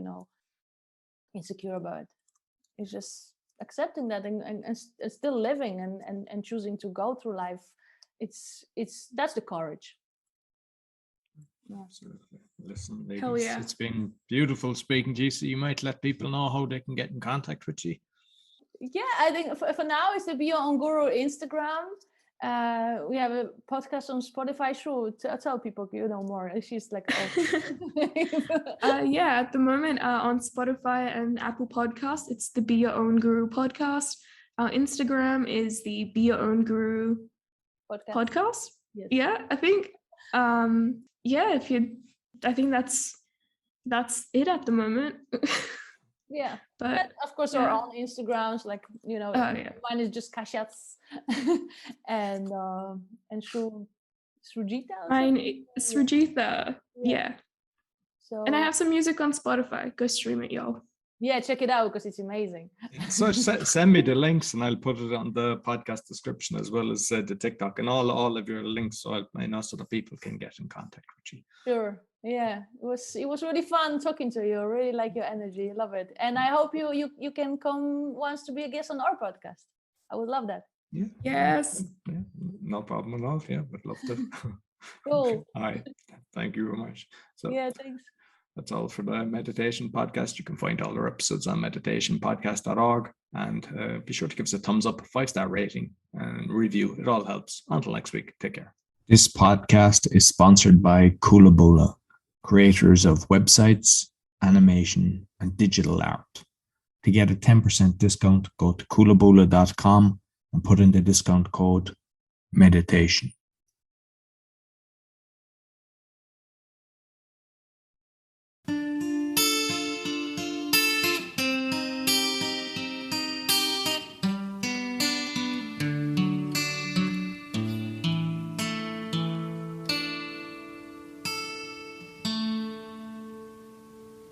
insecure about. It's just accepting that and still living and choosing to go through life. That's the courage. Yeah. Absolutely. Listen, ladies, Hell yeah. It's been beautiful speaking to you. So you might let people know how they can get in contact with you. Yeah, I think for now it's the Be Your Own Guru Instagram. We have a podcast on Spotify. Sure, tell people more. She's like, yeah, at the moment on Spotify and Apple Podcasts, it's the Be Your Own Guru podcast. Our Instagram is the Be Your Own Guru podcast. Yes. Yeah, I think I think that's it at the moment. Yeah, but of course our own Instagrams, like mine is just Kasia's and Srujita. Mine is Srujita. Yeah. So, and I have some music on Spotify. Go stream it, y'all. Yeah, check it out because it's amazing. So send me the links and I'll put it on the podcast description as well as the TikTok and all of your links, so I know so that people can get in contact with you. Sure. Yeah, it was really fun talking to you. I really like your energy. Love it. And I hope you can come once to be a guest on our podcast. I would love that. Yeah. Yes. Yeah, no problem at all. Yeah, would love to. Cool. All right. Thank you very much. So yeah, thanks. That's all for the meditation podcast. You can find all our episodes on meditationpodcast.org, and be sure to give us a thumbs up, 5-star rating, and review. It all helps. Until next week, take care. This podcast is sponsored by Kulabula, creators of websites, animation, and digital art. To get a 10% discount, go to kulabula.com and put in the discount code meditation.